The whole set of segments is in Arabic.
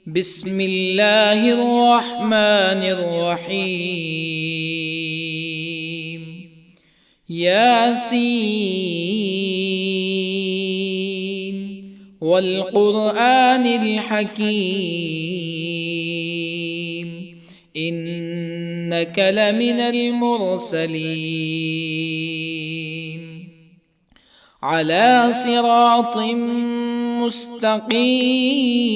بسم الله الرحمن الرحيم. ياسين والقرآن الحكيم إنك لمن المرسلين على صراط مستقيم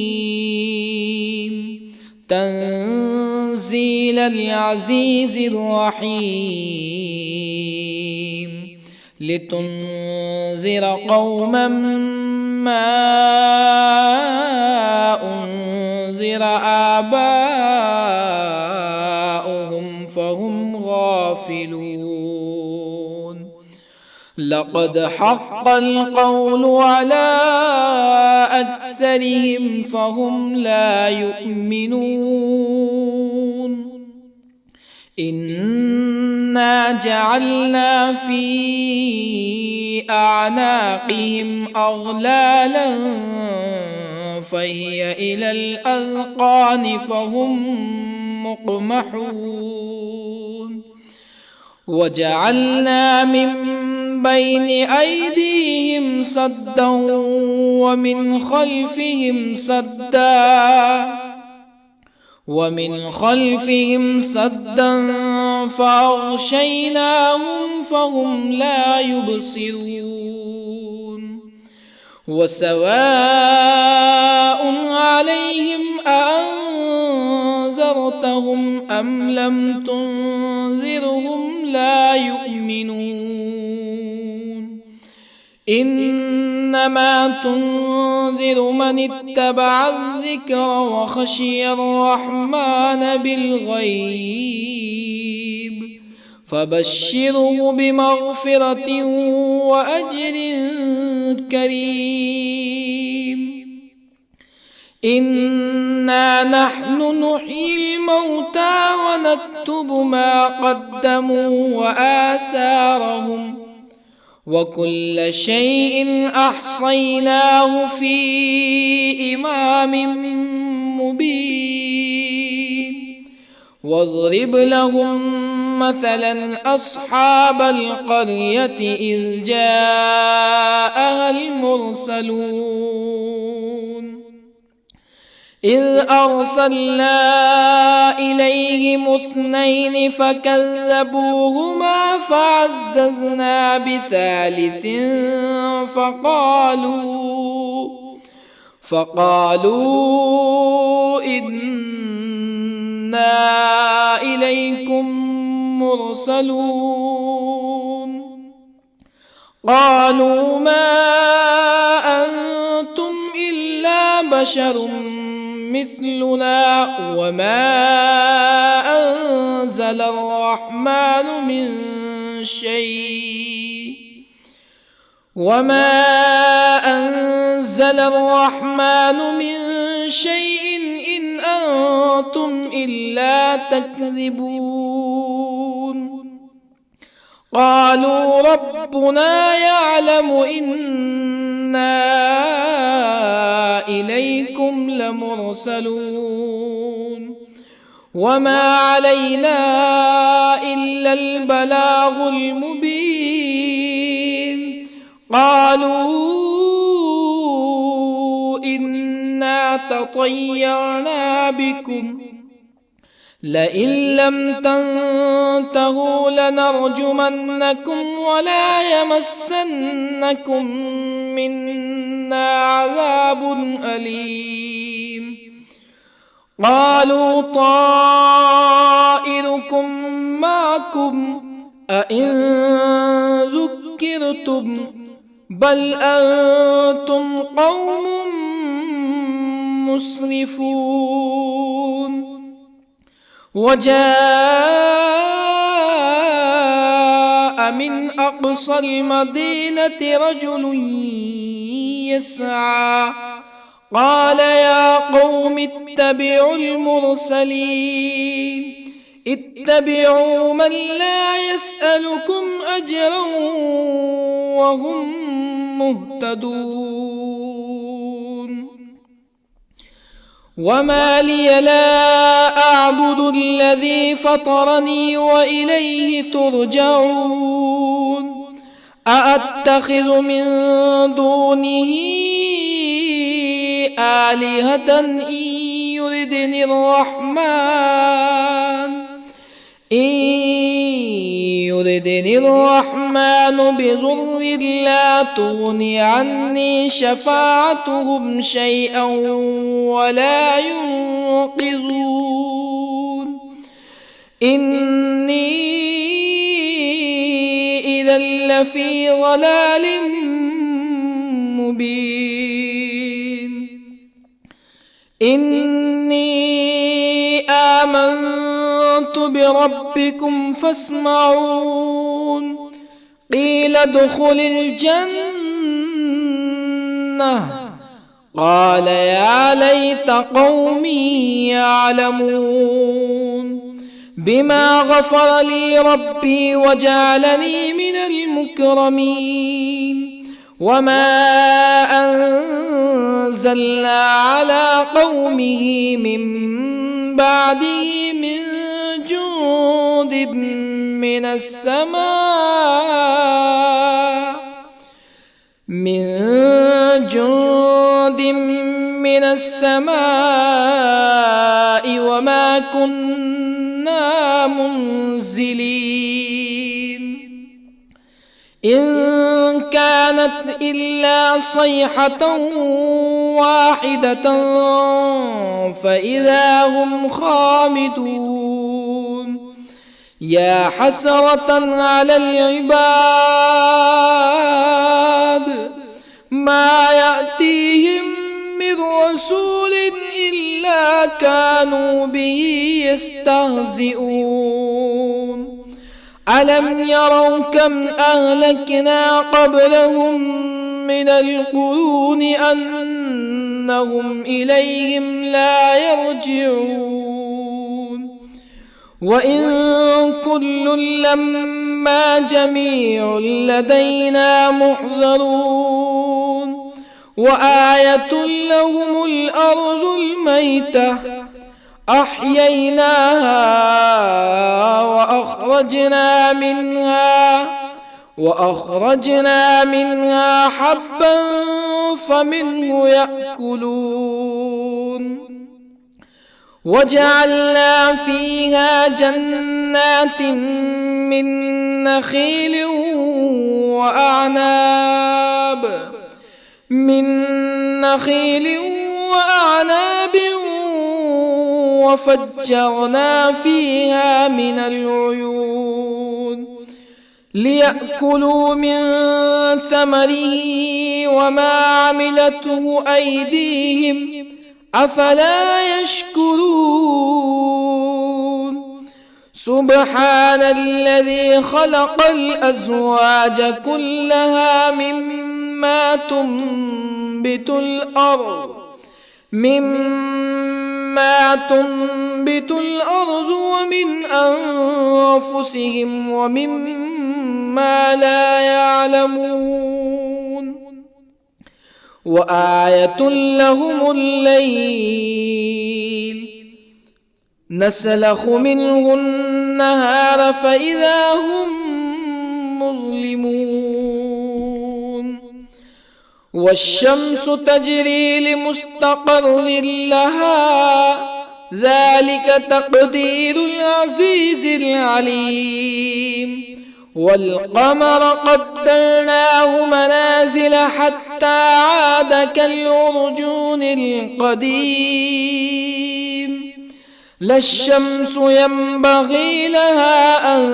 تنزيل العزيز الرحيم لتنذر قوما ما أنذر آباؤهم فهم غافلون. لقد حق القول على أكثرهم فهم لا يؤمنون. إنا جعلنا في أعناقهم أغلالا فهي إلى الأذقان فهم مقمحون. وجعلنا من بين أيديهم سدا ومن خلفهم سدا فأغشيناهم فهم لا يبصرون. وسواء عليهم أأنذرتهم أم لم تنذرهم لا يؤمنون. إنما تنذر من اتبع الذكر وخشي الرحمن بالغيب فبشره بمغفرة وأجر كريم. إنا نحن نحيي الموتى ونكتب ما قدموا وآثارهم وكل شيء أحصيناه في إمام مبين. واضرب لهم مثلا أصحاب القرية إذ جاءها المرسلون إذ أرسلنا إليهم اثنين فكذبوهما فعززنا بثالث فقالوا إنا إليكم مرسلون. قالوا ما أنتم إلا بشر مثلنا وما أنزل الرحمن من شيء إن أنتم إلا تكذبون. قالوا ربنا يعلم إنا إليكم لمرسلون وما علينا إلا البلاغ المبين. قالوا إنا تطيرنا بكم لئن لم تنتهوا لنرجمنكم ولا يمسنكم منا عذاب أليم. قالوا طائركم معكم أئن ذكرتم بل أنتم قوم مسرفون. وجاء من أقصى المدينة رجل يسعى قال يا قوم اتبعوا المرسلين اتبعوا من لا يسألكم أجرا وهم مهتدون. وما لي لا أعبد الذي فطرني وإليه ترجعون أأتخذ من دونه آلهة يردني الرحمن بضر لا تغن عني شفاعتهم شيئا ولا ينقذون إني إذا لفي ضلال مبين إني آمنت بربكم فاسمعون قيل ادخل الجنة قال يا ليت قومي يعلمون بما غفر لي ربي وجعلني من المكرمين وما أنزلنا على قومه من بعده من جند من السماء وما كنا منزلين إن كانت إلا صيحة واحدة فإذا هم خامدون يا حسرة على العباد ما يأتيهم من رسول إلا كانوا به يستهزئون ألم يروا كم أهلكنا قبلهم من القرون أنهم إليهم لا يرجعون وإن كل لما جميع لدينا محضرون وآية لهم الأرض الميتة أحييناها وأخرجنا منها حبا فمنه يأكلون وجعلنا فيها جنات من نخيل وأعناب وفجرنا فيها من العيون ليأكلوا من ثمره وما عملته أيديهم أفلا يشكرون سبحان الذي خلق الأزواج كلها مما تنبت الأرض ومن أنفسهم ومما لا يعلمون وآية لهم الليل نسلخ منه النهار فإذا هم مظلمون والشمس تجري لمستقر لها ذلك تقدير العزيز العليم والقمر قدرناه منازل حتى عاد كالعرجون القديم لا الشمس ينبغي لها أن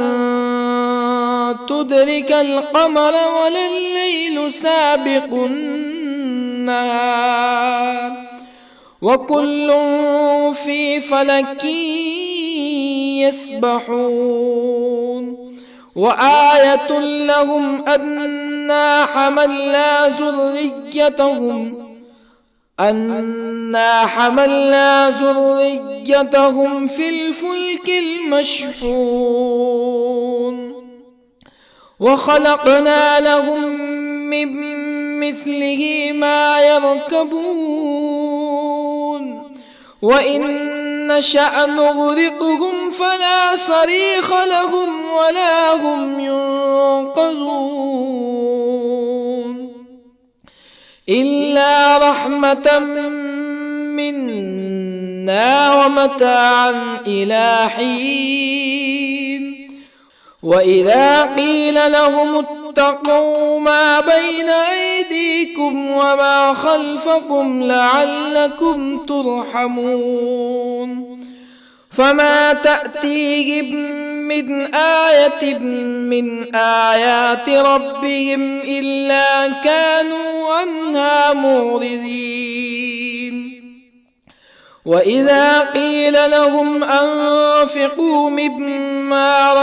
تدرك القمر ولا الليل سابق النهار وكل في فلك يسبحون وآية لهم أنا حملنا ذريتهم في الفلك المشحون وخلقنا لهم من مثله ما يركبون وإن نشأ نغرقهم فلا صريخ لهم ولا هم ينقذون إلا رحمة منا ومتاعا إلى حين وإذا قيل لهم اتقوا ما بين أيديكم وما خلفكم لعلكم ترحمون فما تأتيهم من آية من آيات ربهم إلا كانوا عنها معرضين وإذا قيل لهم أنفقوا مما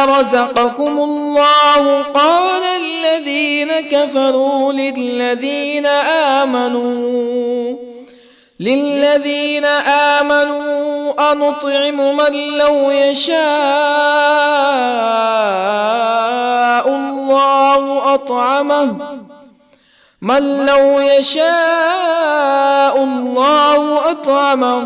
رزقكم الله قال الذين كفروا للذين آمنوا أنطعم من لو يشاء الله أطعمه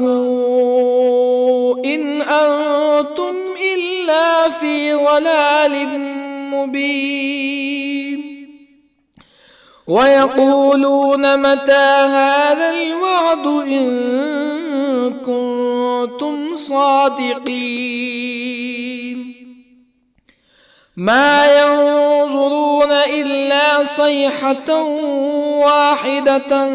إن أنتم إلا في ضلال مبين ويقولون متى هذا الوعد إن كنتم صادقين ما ينظرون إلا صيحة واحدة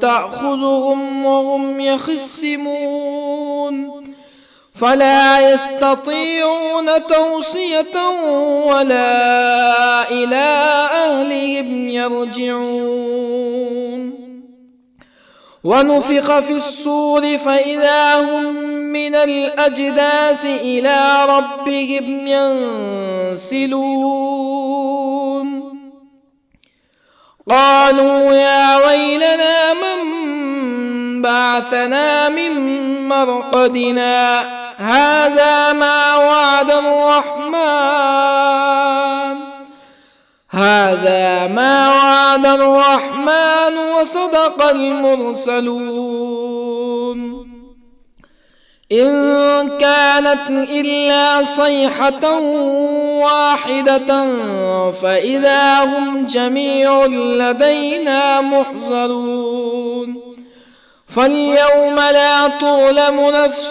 تأخذهم وهم يخصمون فلا يستطيعون توصية ولا إلى أهلهم يرجعون ونفخ في الصور فإذا هم من الأجداث إلى ربهم ينسلون قالوا يا ويلنا من بعثنا من مرقدنا هذا ما وعد الرحمن وصدق المرسلون إن كانت إلا صيحة واحدة فإذا هم جميع لدينا محضرون فاليوم لا تظلم نفس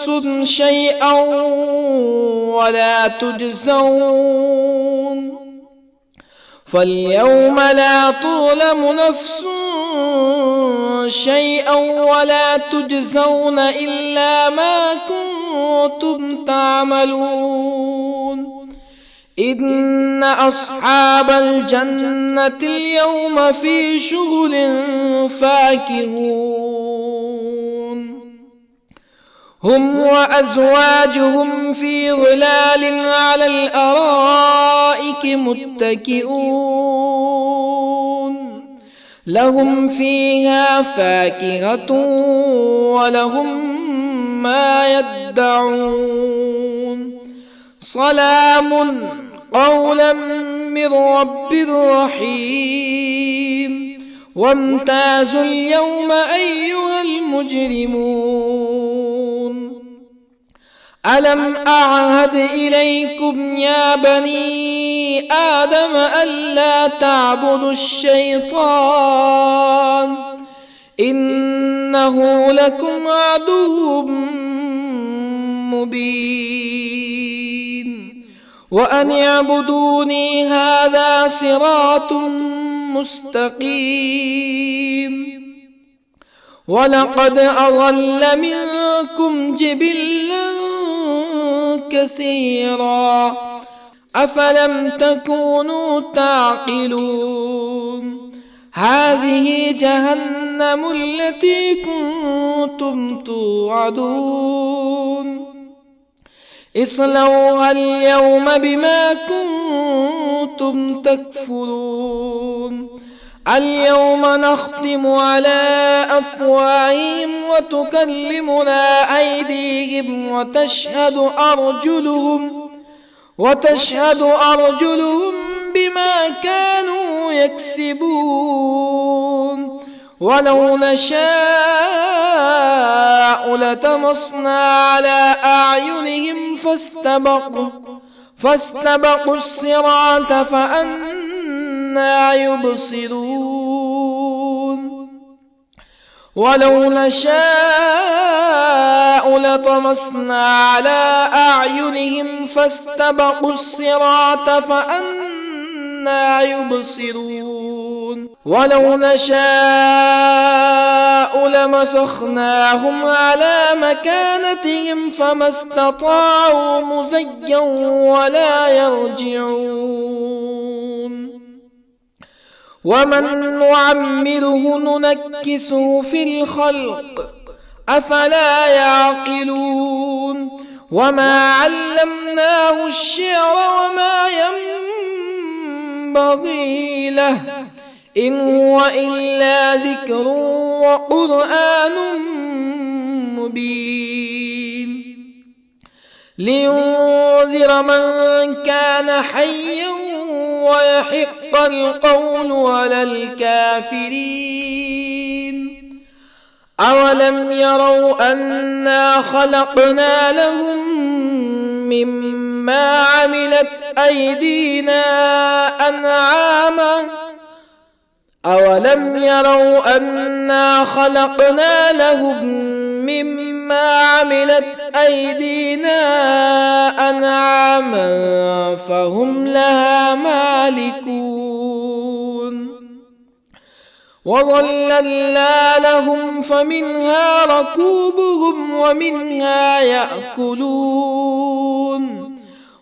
شيئا ولا تجزون إلا ما كنتم تعملون إن أصحاب الجنة اليوم في شغل فاكهون هم وأزواجهم في ظلال على الأرائك متكئون لهم فيها فاكهة ولهم ما يدعون سلام قولا من رب رحيم وامتازوا اليوم أيها المجرمون ألم أعهد إليكم يا بني آدم ألا تعبدوا الشيطان إنه لكم عدو مبين وأن اعبدوني هذا صراط مستقيم ولقد أضل منكم جبلا كثيرا أفلم تكونوا تعقلون هذه جهنم التي كنتم توعدون اصلوها اليوم بما كنتم تكفرون اليوم نختم على أفواههم وتكلمنا أيديهم وتشهد أرجلهم بما كانوا يكسبون ولو نشاء لطمسنا على أعينهم فاستبقوا الصراط فأنى يبصرون ولو نشاء لطمسنا على أعينهم فاستبقوا الصراط فأنى يبصرون ولو نشاء لمسخناهم على مكانتهم فما استطاعوا مزيا ولا يرجعون ومن نعمره ننكسه في الخلق أفلا يعقلون وما علمناه الشعر وما ينبغي له إن هو إلا ذكر وقرآن مبين لينذر من كان حيا ويحق القول على الكافرين أولم يروا أنا خلقنا لهم مما عملت أيدينا أنعاما أولم يروا أنا خلقنا لهم مما عملت أيدينا أنعاما فهم لها مالكون وظللنا لهم فمنها ركوبهم ومنها يأكلون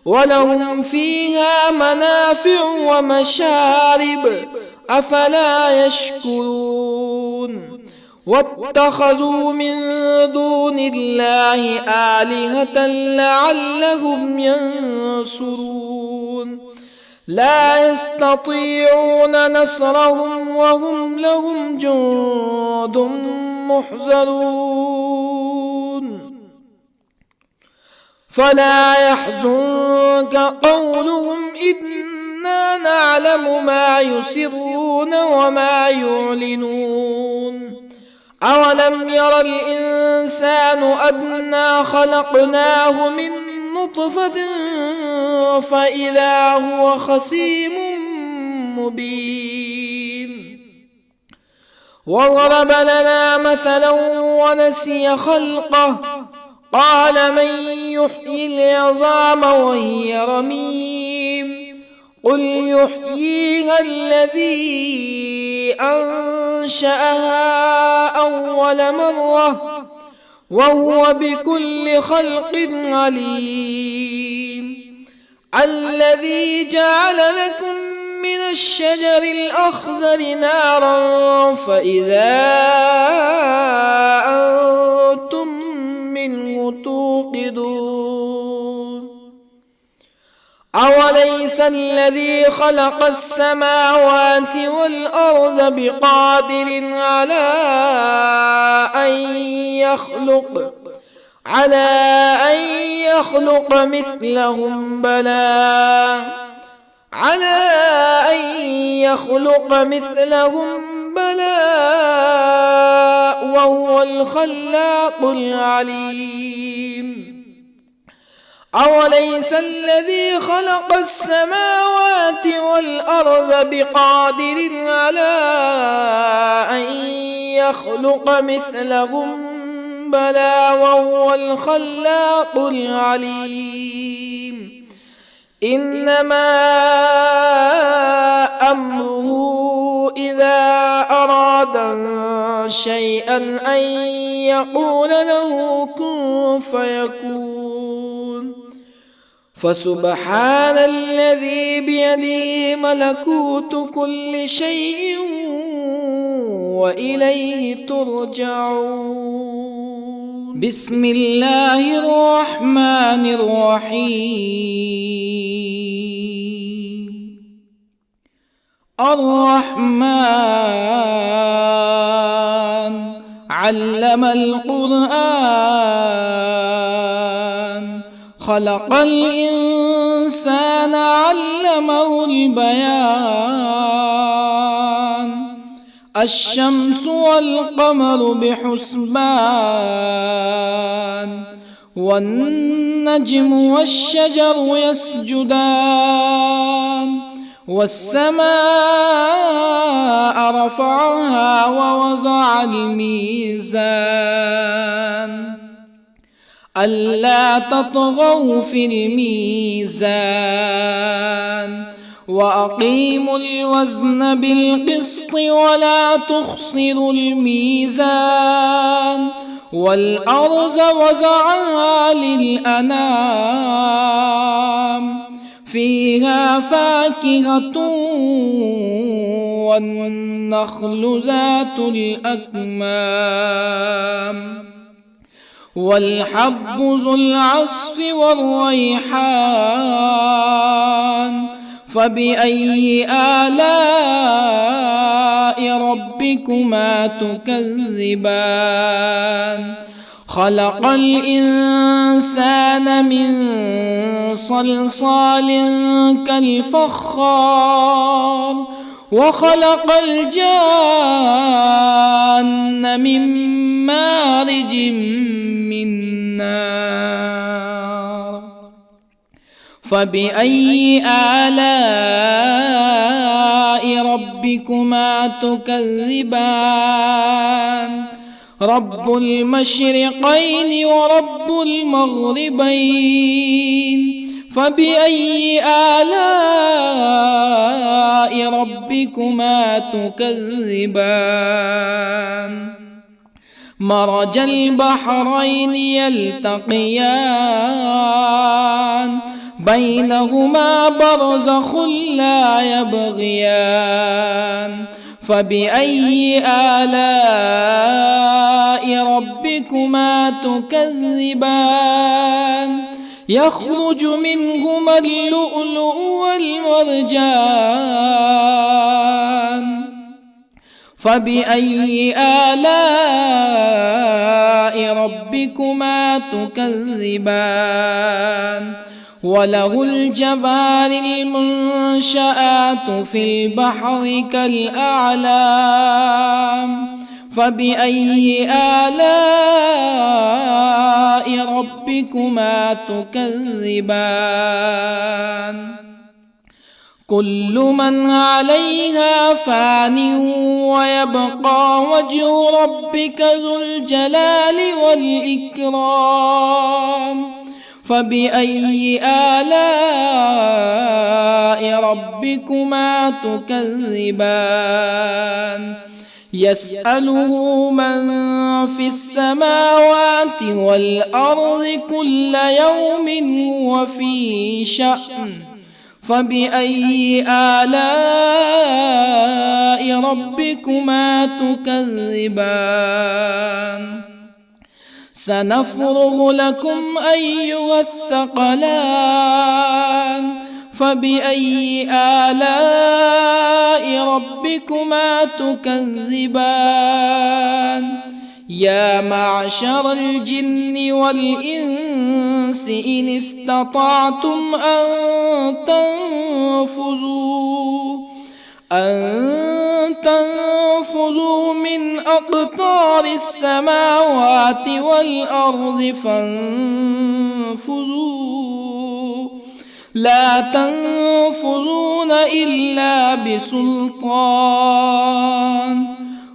ولهم فيها منافع ومشارب أفلا يشكرون واتخذوا من دون الله آلهة لعلهم ينصرون لا يستطيعون نصرهم وهم لهم جند محضرون فلا يحزنك قولهم إنا نعلم ما يسرون وما يعلنون أولم ير الإنسان أنا خلقناه من نطفة فإذا هو خصيم مبين وضرب لنا مثلا ونسي خلقه قال من يحيي العظام وهي رميم قل يحييها الذي أنشأها أول مرة وهو بكل خلق عليم الذي جعل لكم من الشجر الأخضر نارا فإذا أنتم منه توقدون أوليس الذي خلق السماوات والأرض بقادر على أن يخلق مثلهم بلى وهو الخلاق العليم أوليس الذي خلق السماوات والأرض بقادر على أن يخلق مثلهم بلى وهو الخلاق العليم إنما أمره إذا أراد شيئا أن يقول له كن فيكون فسبحان الذي بيده ملكوت كل شيء وإليه ترجعون بسم الله الرحمن الرحيم الرحمن علم القرآن خلق الإنسان الإنسان علمه البيان الشمس والقمر بحسبان والنجم والشجر يسجدان والسماء رفعها ووضع الميزان ألا تطغوا في الميزان وأقيموا الوزن بالقسط ولا تخسروا الميزان والأرض وضعها للأنام فيها فاكهة والنخل ذات الأكمام والحب ذو العصف والريحان فبأي آلاء ربكما تكذبان خلق الإنسان من صلصال كالفخار وخلق الجان من مارج من نار فبأي آلاء ربكما تكذبان رب المشرقين ورب المغربين فبأي آلاء ربكما تكذبان مرج البحرين يلتقيان بينهما برزخ لا يبغيان فبأي آلاء ربكما تكذبان يخرج منهما اللؤلؤ والمرجان فبأي آلاء ربكما تكذبان وله الجوار المنشآت في البحر كالأعلام فبأي آلاء ربكما تكذبان كل من عليها فان ويبقى وجه ربك ذو الجلال والإكرام فبأي آلاء ربكما تكذبان يسأله من في السماوات والأرض كل يوم هو في شأن فبأي آلاء ربكما تكذبان سنفرغ لكم أيها الثقلان فبأي آلاء ربكما تكذبان يا معشر الجن والإنس إن استطعتم أن تنفذوا من أقطار السماوات والأرض فانفذوا لا تنفذون إلا بسلطان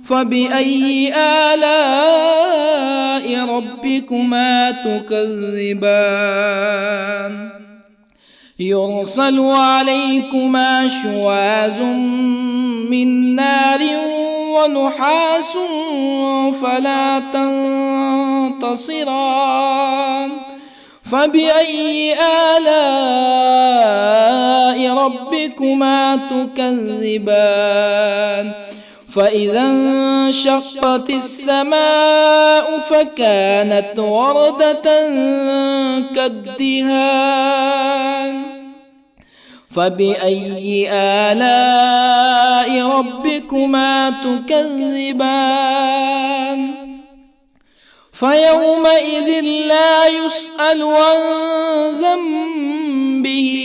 فبأي آلاء ربكما تكذبان يرسل عليكما شواظ من نار ونحاس فلا تنتصران فبأي آلاء ربكما تكذبان فإذا انشقت السماء فكانت وردة كالدهان فبأي آلاء ربكما تكذبان فيومئذ لا يسأل عن ذنبه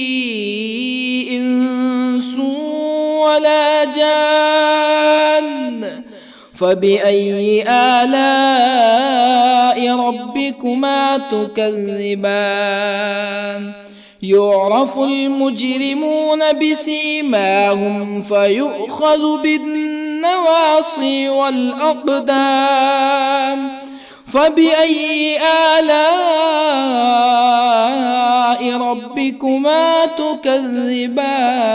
ولا جان فبأي آلاء ربكما تكذبان يعرف المجرمون بسيماهم فيؤخذ بالنواصي والأقدام فبأي آلاء ربكما تكذبان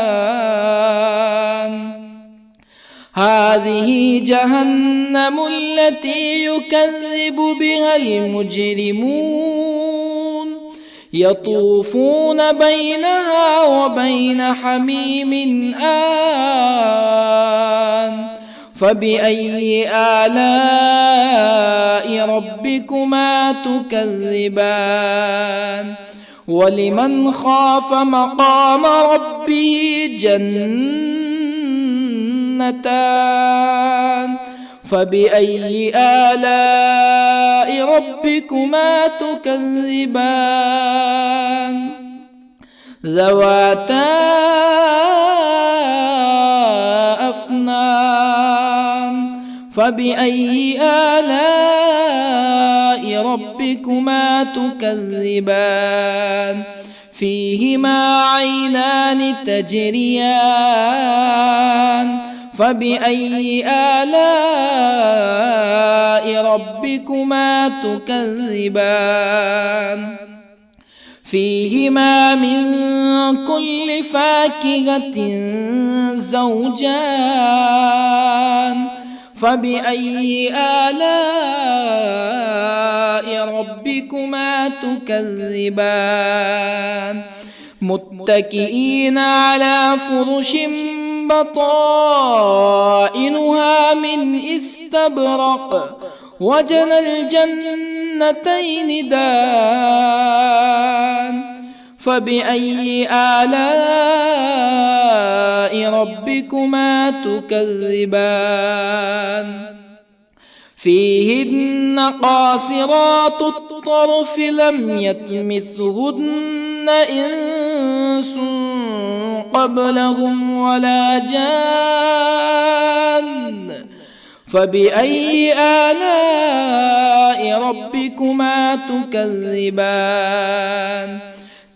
هذه جهنم التي يكذب بها المجرمون يطوفون بينها وبين حميم آن فبأي آلاء ربكما تكذبان ولمن خاف مقام ربه جنتان فبأي آلاء ربكما تكذبان ذواتا أفنان فبأي آلاء ربكما تكذبان فيهما عينان تجريان فبأي آلاء ربكما تكذبان فيهما من كل فاكهة زوجان فبأي آلاء ربكما تكذبان متكئين على فرش بطائنها من استبرق وجنى الجنتين دان فبأي آلاء ربكما تكذبان فيهن قاصرات الطرف لم يطمثهن إنس قبلهم ولا جان فبأي آلاء ربكما تكذبان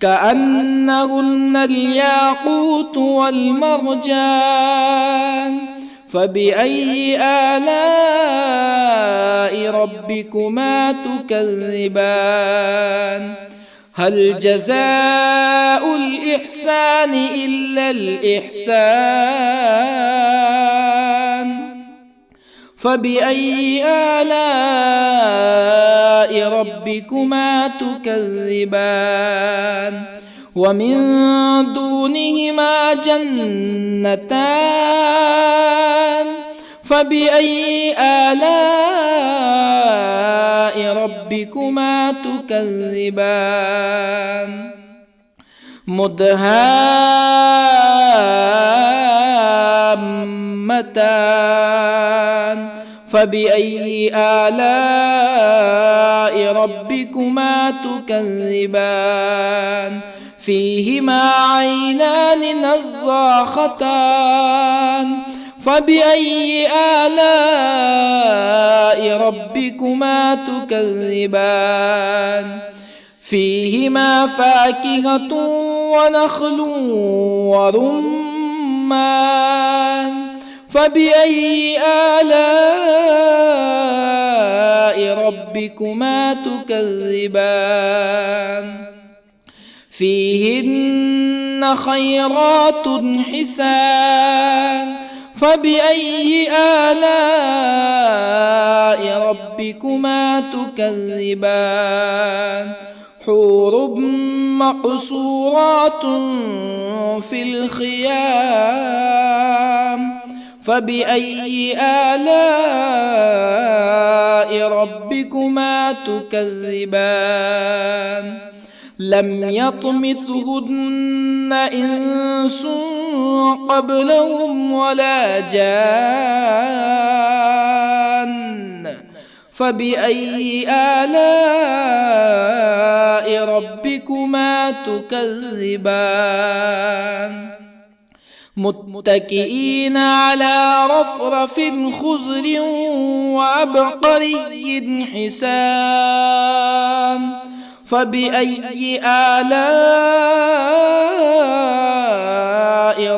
كأنهن الياقوت والمرجان فبأي آلاء ربكما تكذبان هل جزاء الإحسان إلا الإحسان فبأي آلاء ربكما تكذبان ومن دونهما جنتان فبأي آلاء ربكما تكذبان مدهامتان فبأي آلاء ربكما تكذبان فيهما عينان نضاختان فبأي آلاء ربكما تكذبان فيهما فاكهة ونخل ورمان فبأي آلاء ربكما تكذبان فيهن خيرات حسان فبأي آلاء ربكما تكذبان حور مقصورات في الخيام فبأي آلاء ربكما تكذبان لم يطمثهن إنس قبلهم ولا جان فبأي آلاء ربكما تكذبان متكئين على رفرف خضر وعبقري حسان فبأي آلاء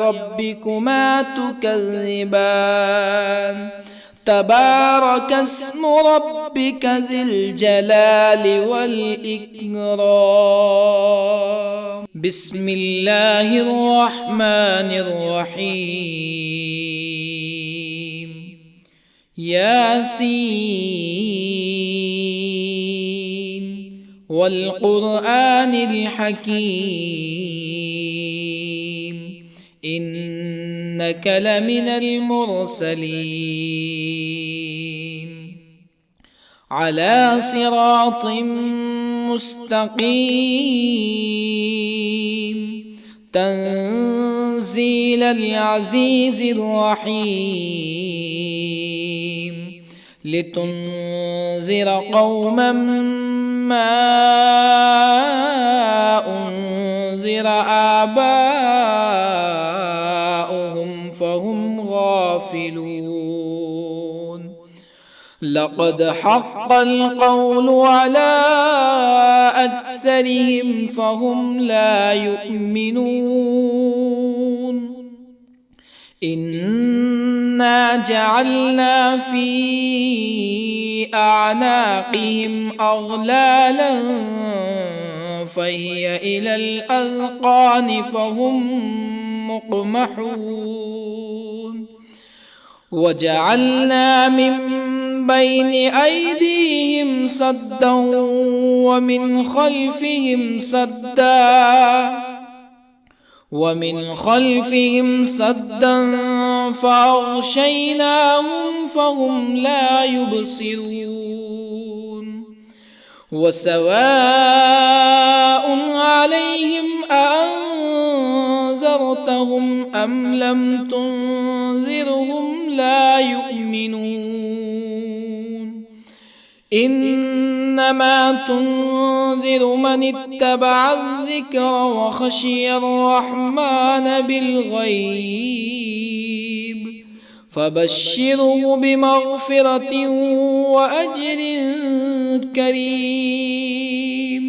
ربكما تكذبان تبارك اسم ربك ذي الجلال والإكرام. بسم الله الرحمن الرحيم. ياسين والقرآن الحكيم إنك لمن المرسلين على صراط مستقيم تنزيل العزيز الرحيم لتنذر قوما ما أنذر آباؤهم فهم غافلون. لقد حق القول على أكثرهم فهم لا يؤمنون. إنا جعلنا في أعناقهم أغلالا فهي إلى الأذقان فهم مقمحون. وجعلنا من بين أيديهم سدا ومن خلفهم سدا فأغشيناهم فهم لا يبصرون. وسواء عليهم أأنذرتهم أم لم تنذرهم لا يؤمنون. إنما تنذر من اتبع الذكر وخشي الرحمن بالغيب فبشره بمغفرة وأجر كريم.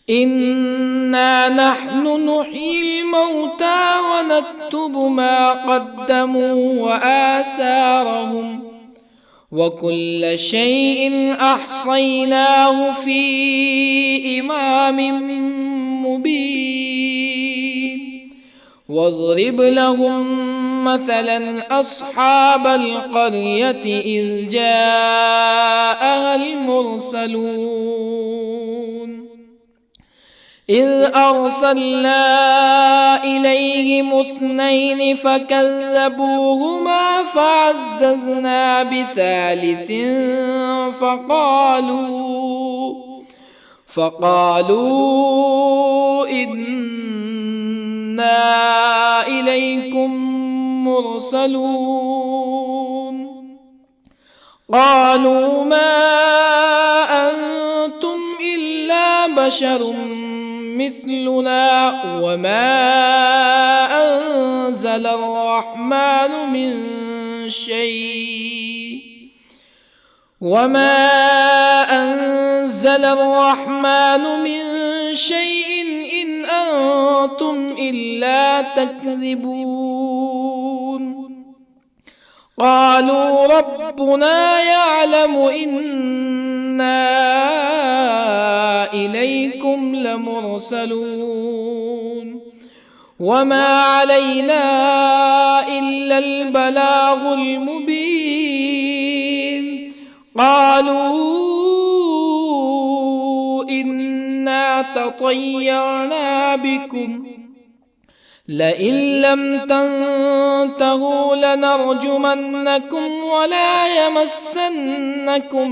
إنا نحن نحيي الموتى ونكتب ما قدموا وآثارهم وكل شيء أحصيناه في إمام مبين. واضرب لهم مثلا أصحاب القرية إذ جاءها المرسلون إذ أرسلنا إليهم اثنين فكذبوهما فعززنا بثالث فقالوا إنا إليكم مرسلون. قالوا ما أنتم إلا بشر مثلنا وما أنزل الرحمن من شيء إن أنتم إلا تكذبون. قالوا ربنا يعلم إنا إليكم لمرسلون وما علينا إلا البلاغ المبين. قالوا إنا تطيرنا بكم لئن لم تنتهوا لنرجمنكم ولا يمسنكم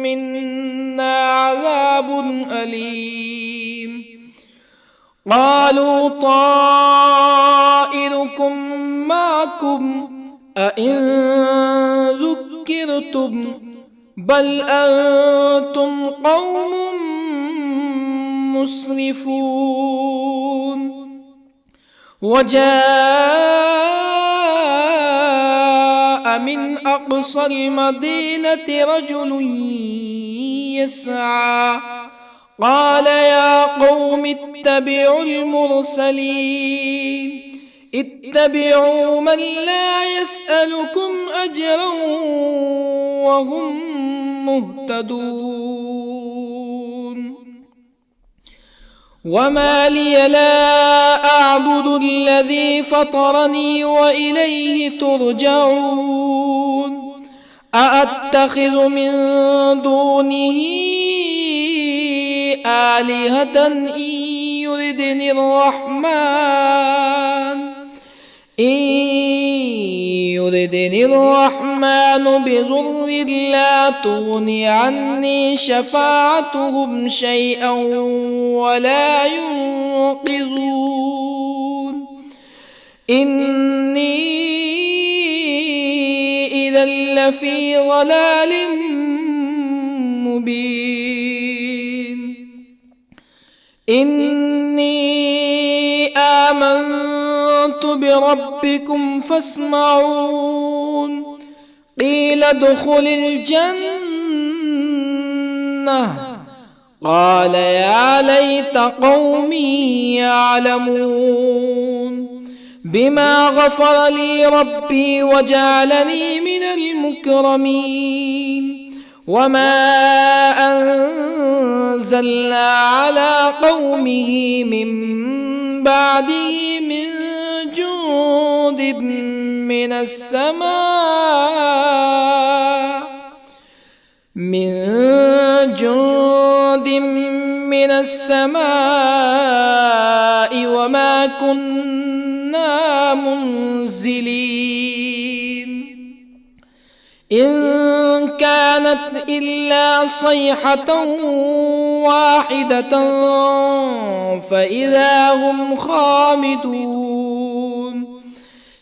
منا عذاب أليم. قالوا طائركم معكم أئن ذكرتم بل أنتم قوم مسرفون. وجاء من أقصى المدينة رجل يسعى قال يا قوم اتبعوا المرسلين اتبعوا من لا يسألكم أجرا وهم مهتدون وما لي لا أعبد الذي فطرني وإليه ترجعون أأتخذ من دونه آلهة إن يردني الرحمن بضر لا تغني عني شفاعتهم شيئا ولا ينقذون إني إذا لفي ضلال مبين إني آمنت بربكم فاسمعون قيل ادخل الجنة قال يا ليت قومي يعلمون بما غفر لي ربي وجعلني من المكرمين وما أنزلنا على قومه من بعده من جند من السماء وما كنا منزلين إن كانت إلا صيحة واحدة فإذا هم خامدون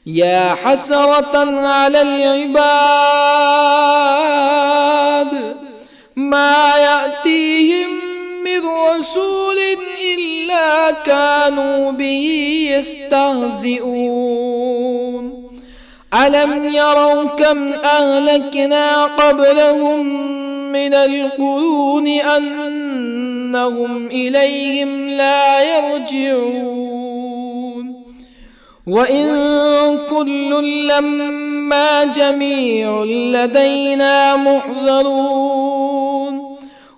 يا حسرة على العباد ما يأتيهم من رسول إلا كانوا به يستهزئون ألم يروا كم أهلكنا قبلهم من القرون أنهم إليهم لا يرجعون وإن كل لما جميع لدينا محضرون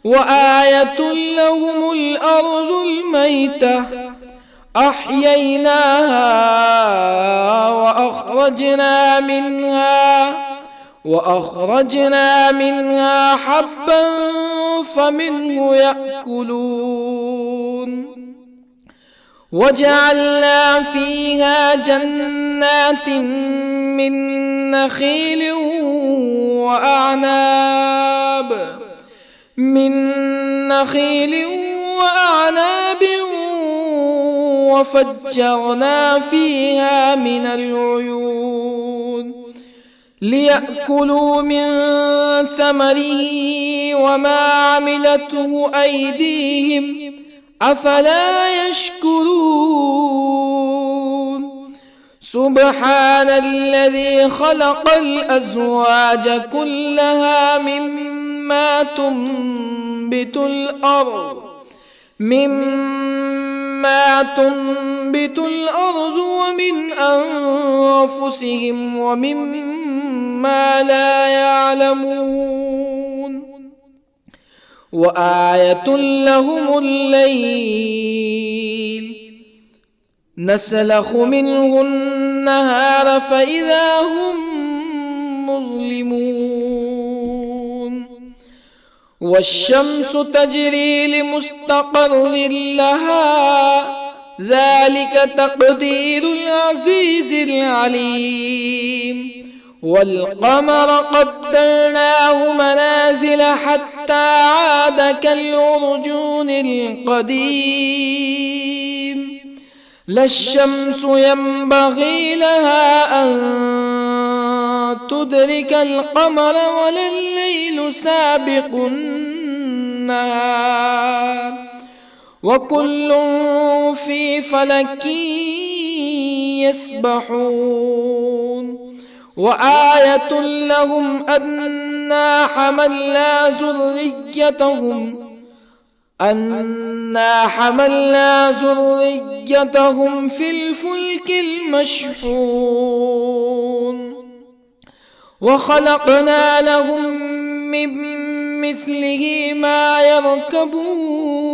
وآية لهم الأرض الميتة أحييناها وأخرجنا منها حبا فمنه يأكلون وجعلنا فيها جنات من نخيل وأعناب وفجرنا فيها من العيون ليأكلوا من ثمره وما عملته أيديهم أفلا يشكرون سبحان الذي خلق الأزواج كلها مما تنبت الأرض ومن أنفسهم ومما لا يعلمون وآية لهم الليل نسلخ منه النهار فإذا هم مظلمون والشمس تجري لمستقر لها ذلك تقدير العزيز العليم والقمر قدرناه منازل حتى عاد كالعرجون القديم لا الشمس ينبغي لها أن تدرك القمر ولا الليل سابق النهار وكل في فلك يسبحون وآية لهم أنا حملنا ذريتهم في الفلك المشحون وخلقنا لهم من مثله ما يركبون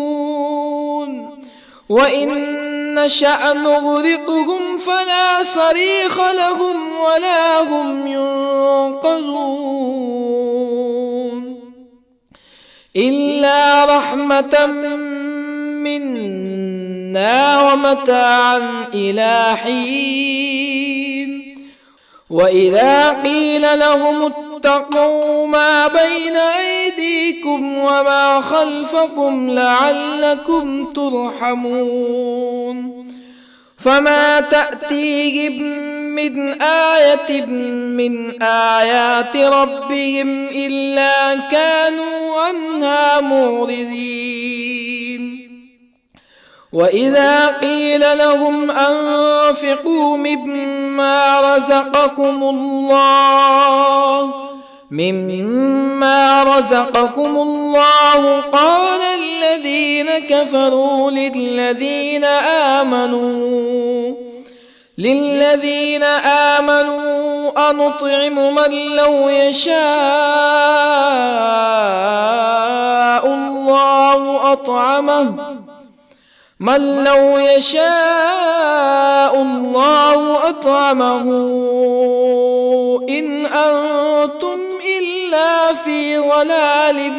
وإن نشأ نغرقهم فلا صريخ لهم ولا هم ينقذون إلا رحمة منا ومتاعا إلى حين وإذا قيل لهم اتقوا ما بين أيديكم وما خلفكم لعلكم ترحمون فما تأتيهم من آية من آيات ربهم إلا كانوا عنها معرضين وإذا قيل لهم أنفقوا مما رزقكم الله قال الذين كفروا للذين آمنوا أنطعم من لو يشاء الله أطعمه إن أنتم إلا في ضلال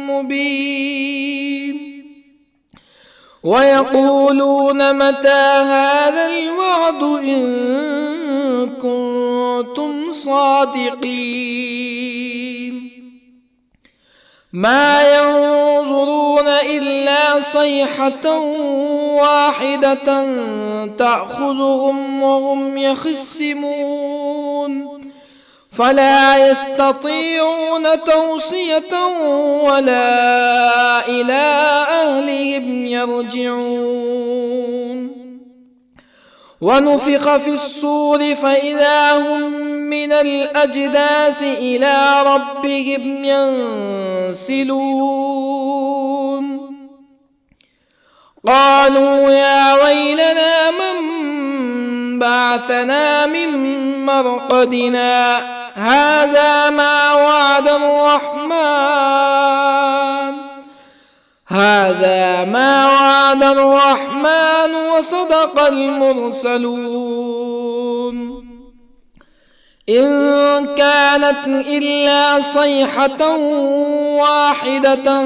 مبين ويقولون متى هذا الوعد إن كنتم صادقين ما ينظرون إلا صيحة واحدة تأخذهم وهم يخصمون فلا يستطيعون توصية ولا إلى أهلهم يرجعون ونفخ في الصور فإذا هم من الأجداث إلى ربهم ينسلون قالوا يا ويلنا من بعثنا من مرقدنا هذا ما وعد الرحمن وصدق المرسلون إن كانت إلا صيحة واحدة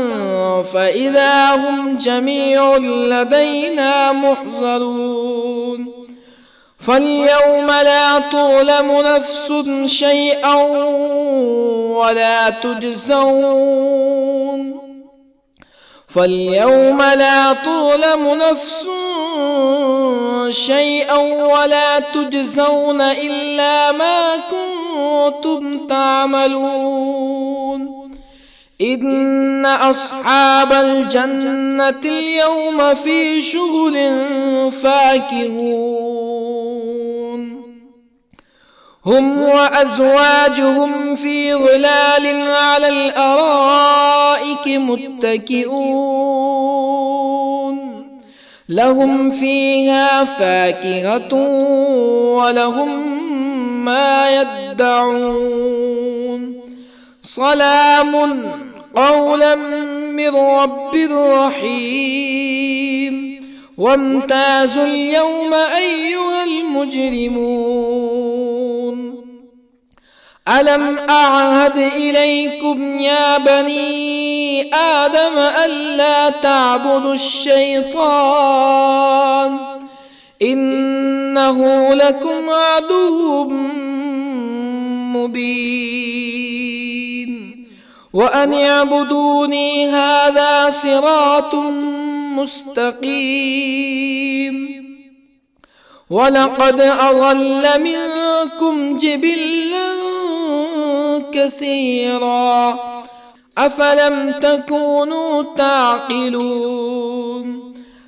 فإذا هم جميع لدينا محضرون فاليوم لا تظلم نفس شيئا ولا تجزون إلا ما كنتم تعملون إن أصحاب الجنة اليوم في شغل فاكهون هم وأزواجهم في ظلال على الأرائك متكئون لهم فيها فاكهة ولهم ما يدعون سلام قولا من رب رحيم وامتازوا اليوم أيها المجرمون ألم أعهد إليكم يا بني آدم ألا تعبدوا الشيطان إنه لكم عدو مبين وأن اعبدوني هذا صراط مستقيم ولقد أضل منكم جبلا كثيرا أفلم تكونوا تعقلون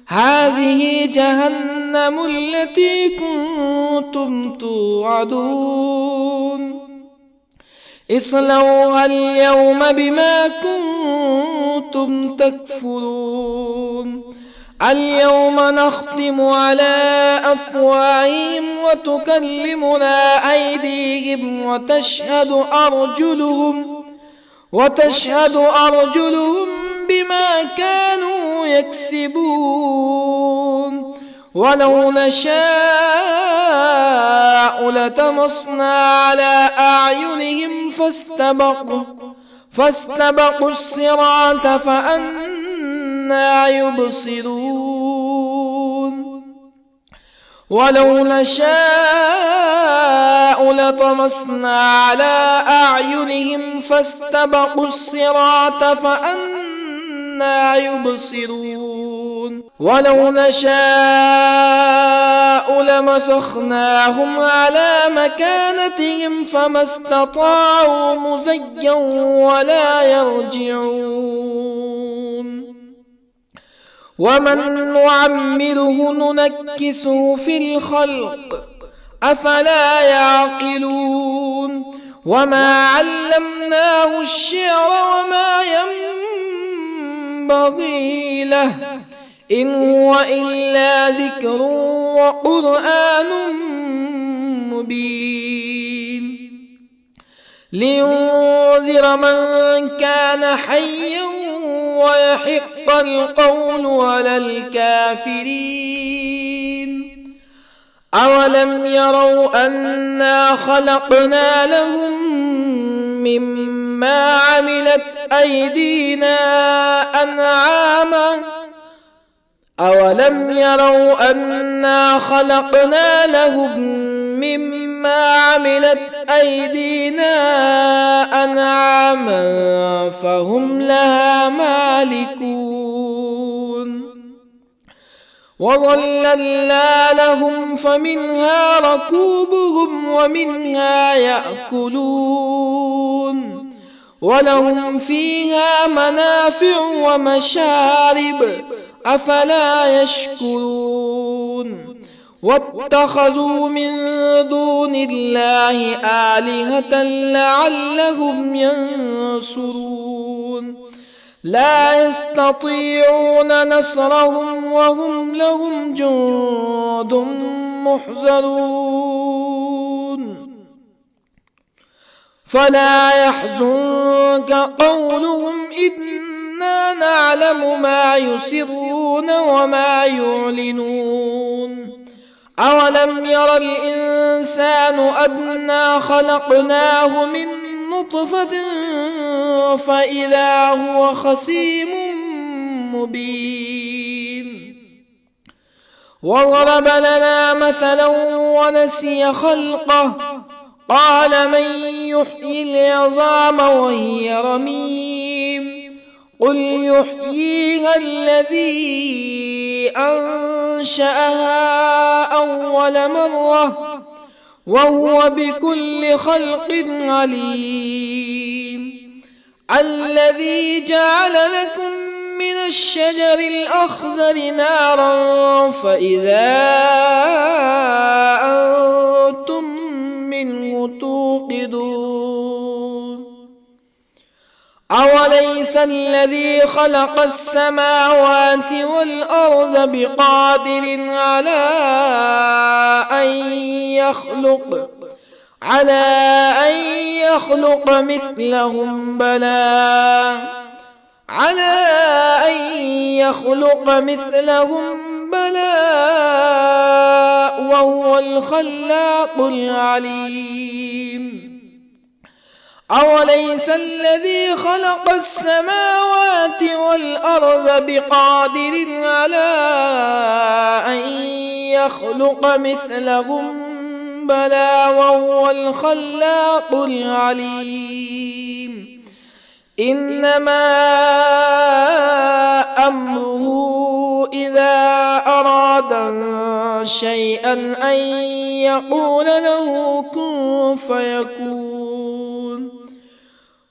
هذه جهنم التي كنتم كنتم توعدون اصلوها اليوم بما كنتم تكفرون اليوم نختم على أفواههم وتكلمنا أيديهم وتشهد أرجلهم بما كانوا يكسبون ولو نشاء لطمسنا على أعينهم فاستبقوا الصراط فأنى يبصرون ولو نشاء لطمسنا على أعينهم فاستبقوا الصراط فأنى يبصرون ولو نشاء لمسخناهم على مكانتهم فما استطاعوا مزيا ولا يرجعون ومن نعمره ننكسه في الخلق أفلا يعقلون وما علمناه الشعر وما ينبغي له إن هو إلا ذكر وقرآن مبين لينذر من كان حيا ويحق القول على الكافرين أولم يروا أنا خلقنا لهم مما عملت أيدينا أنعاما أولم يروا أنا خلقنا لهم مما عملت أيدينا أنعاما فهم لها مالكون وظللنا لهم فمنها ركوبهم ومنها يأكلون ولهم فيها منافع ومشارب أفلا يشكرون واتخذوا من دون الله آلهة لعلهم ينصرون لا يستطيعون نصرهم وهم لهم جند محضرون فلا يحزنك قولهم إنا نعلم ما يسرون وما يعلنون أولم ير الإنسان أنا خلقناه من نطفة فإذا هو خصيم مبين وضرب لنا مثلا ونسي خلقه قال من يحيي العظام وهي رميم قل يحييها الذي أنشأها أول مرة وهو بكل خلق عليم الذي جعل لكم من الشجر الأخضر نارا فإذا أنتم منه توقدون أوليس الذي خلق السماوات والأرض بقادر على أن يخلق مثلهم بلى وهو الخلاق العليم أوليس الذي خلق السماوات والأرض بقادر على أن يخلق مثلهم بلى وهو الخلاق العليم إنما أمره إذا أراد شيئا أن يقول له كن فيكون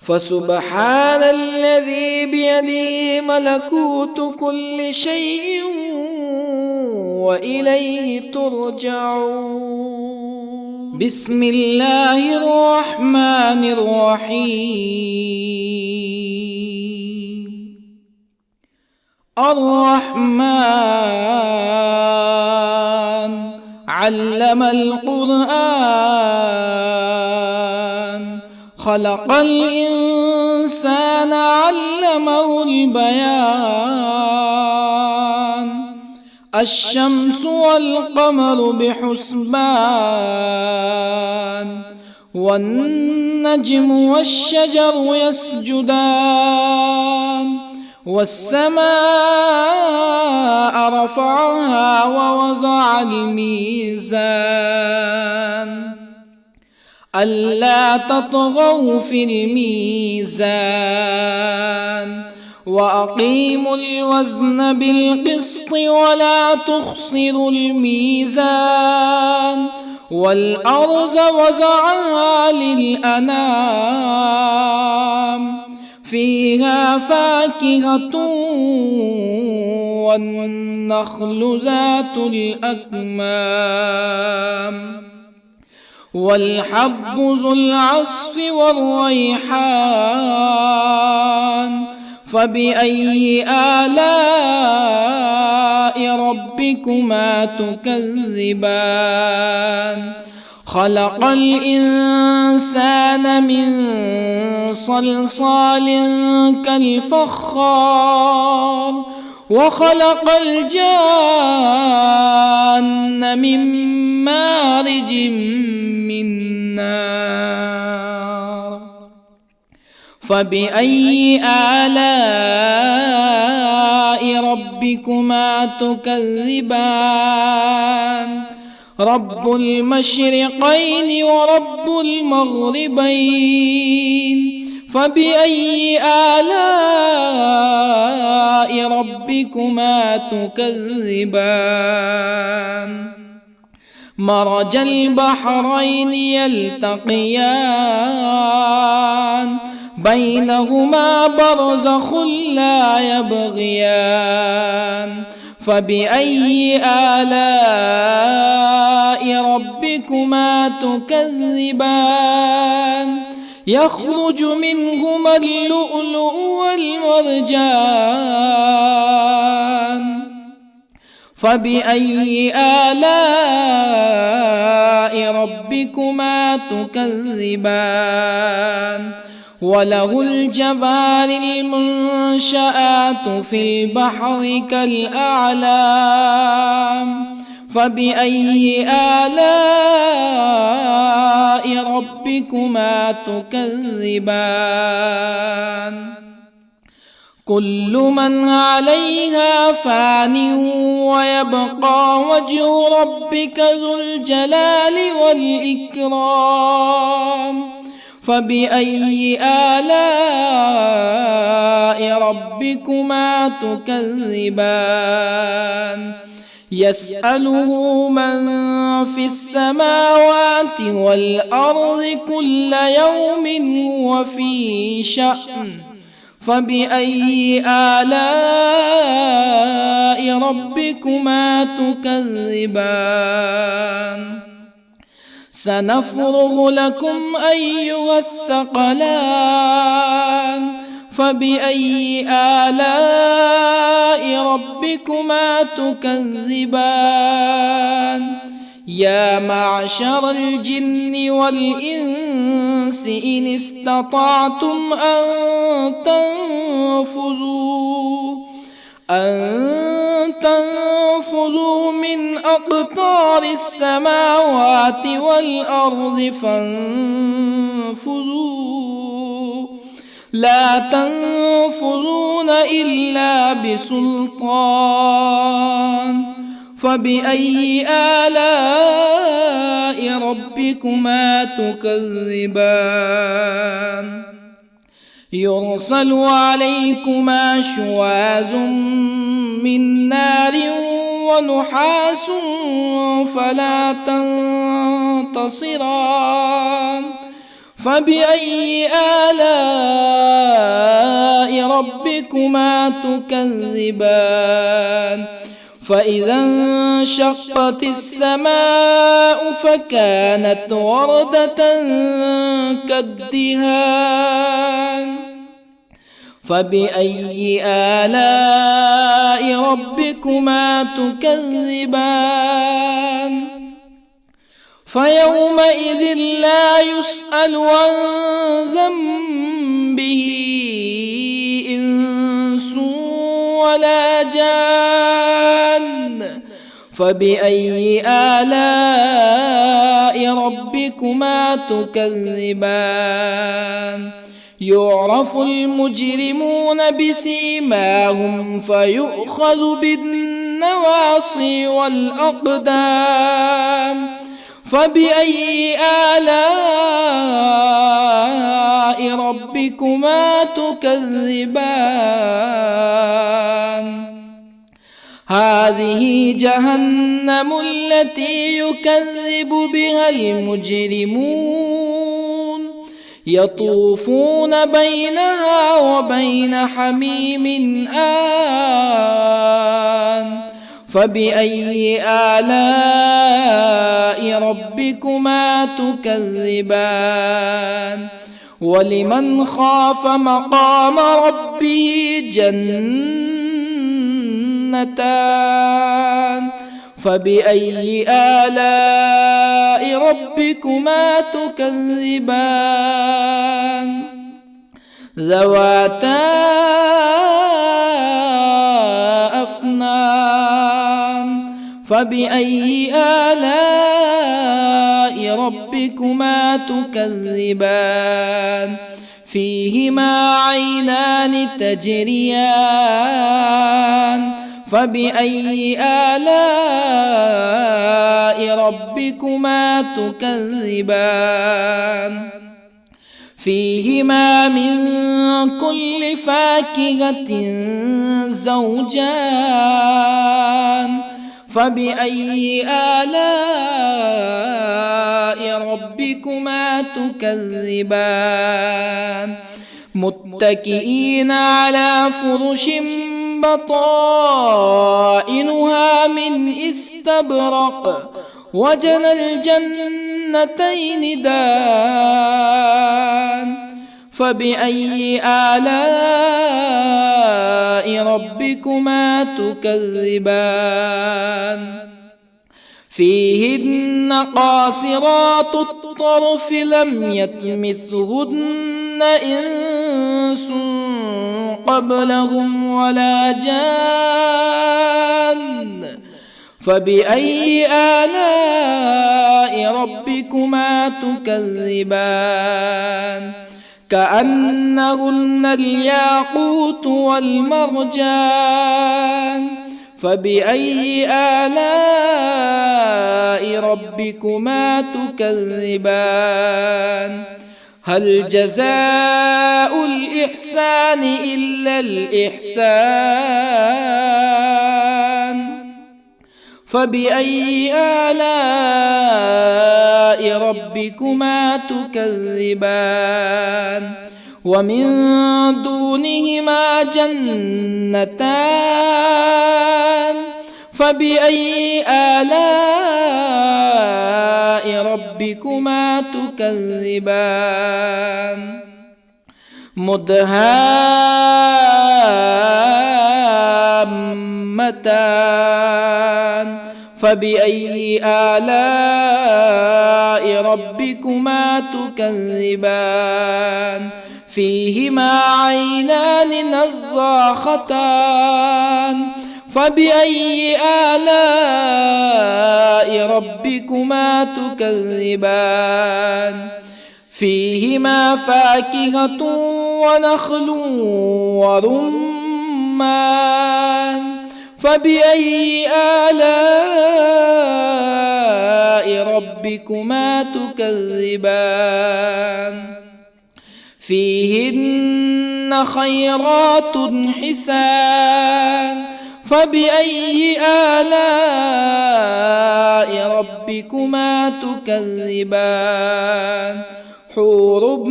فسبحان الذي بيده ملكوت كل شيء وإليه ترجعون. بسم الله الرحمن الرحيم. الرحمن علم القرآن، خلق الإنسان علمه البيان. الشمس والقمر بحسبان، والنجم والشجر يسجدان. والسماء رفعها ووضع الميزان، ألا تطغوا في الميزان. وأقيموا الوزن بالقسط ولا تخسروا الميزان. والأرض وضعها للأنام، فيها فاكهة والنخل ذات الأكمام، والحب ذو العصف والريحان. فبأي آلاء ربكما تكذبان؟ خلق الإنسان من صلصال كالفخار، وخلق الجان من مارج من نار. فبأي آلاء ربكما تكذبان؟ رب المشرقين ورب المغربين. فبأي آلاء ربكما تكذبان؟ مرج البحرين يلتقيان، بينهما برزخ لا يبغيان. فبأي آلاء ربكما تكذبان؟ يخرج منهما اللؤلؤ والمرجان. فبأي آلاء ربكما تكذبان؟ وله الجوار المنشآت في البحر كالأعلام. فبأي آلاء ربكما تكذبان؟ كل من عليها فان، ويبقى وجه ربك ذو الجلال والإكرام. فبأي آلاء ربكما تكذبان؟ يسأله من في السماوات والأرض كل يوم هو في شأن. فبأي آلاء ربكما تكذبان؟ سنفرغ لكم أيها الثقلان. فبأي آلاء ربكما تكذبان؟ يا معشر الجن والإنس إن استطعتم أن تنفذوا من أقطار السماوات والأرض فانفذوا، لا تنفذون إلا بسلطان. فبأي آلاء ربكما تكذبان؟ يرسل عليكما شواظ من نار ونحاس فلا تنتصران. فبأي آلاء ربكما تكذبان؟ فإذا انشقت السماء فكانت وردة كالدهان فبأي آلاء ربكما تكذبان فيومئذ لا يسأل عن ذنبه إنس ولا جان فبأي آلاء ربكما تكذبان يعرف المجرمون بسيماهم فيؤخذ بالنواصي والأقدام فبأي آلاء ربكما تكذبان هذه جهنم التي يكذب بها المجرمون يطوفون بينها وبين حميم آن فبأي آلاء ربكما تكذبان ولمن خاف مقام ربه جنتان فبأي آلاء ربكما تكذبان ذواتا أفنان فبأي آلاء ربكما تكذبان فيهما عينان تجريان فبأي آلاء ربكما تكذبان فيهما من كل فاكهة زوجان فبأي آلاء ربكما تكذبان متكئين على فرش بطائنها من استبرق وجنى الجنتين دان فبأي آلاء ربكما تكذبان فيهن قاصرات الطرف لم يطمثهن إنس قبلهم ولا جان فبأي آلاء ربكما تكذبان كأنهن الياقوت والمرجان فبأي آلاء ربكما تكذبان هل جزاء الإحسان إلا الإحسان فبأي آلاء ربكما تكذبان ومن دونهما جنتان فبأي آلاء ربكما تكذبان مدهامتان فبأي آلاء ربكما تكذبان فيهما عينان نضاختان فبأي آلاء ربكما تكذبان فيهما فاكهة ونخل ورمان فبأي آلاء ربكما تكذبان فيهن خيرات حسان فبأي آلاء ربكما تكذبان حور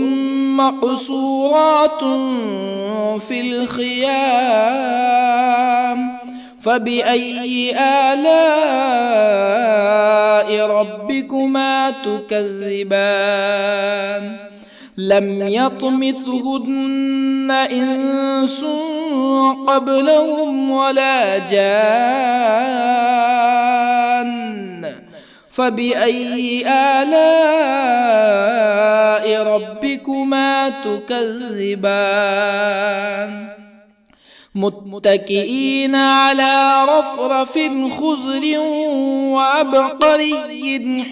مقصورات في الخيام فبأي آلاء ربكما تكذبان لم يطمثهن إنس قبلهم ولا جان فبأي آلاء ربكما تكذبان متكئين على رفرف خضر وعبقري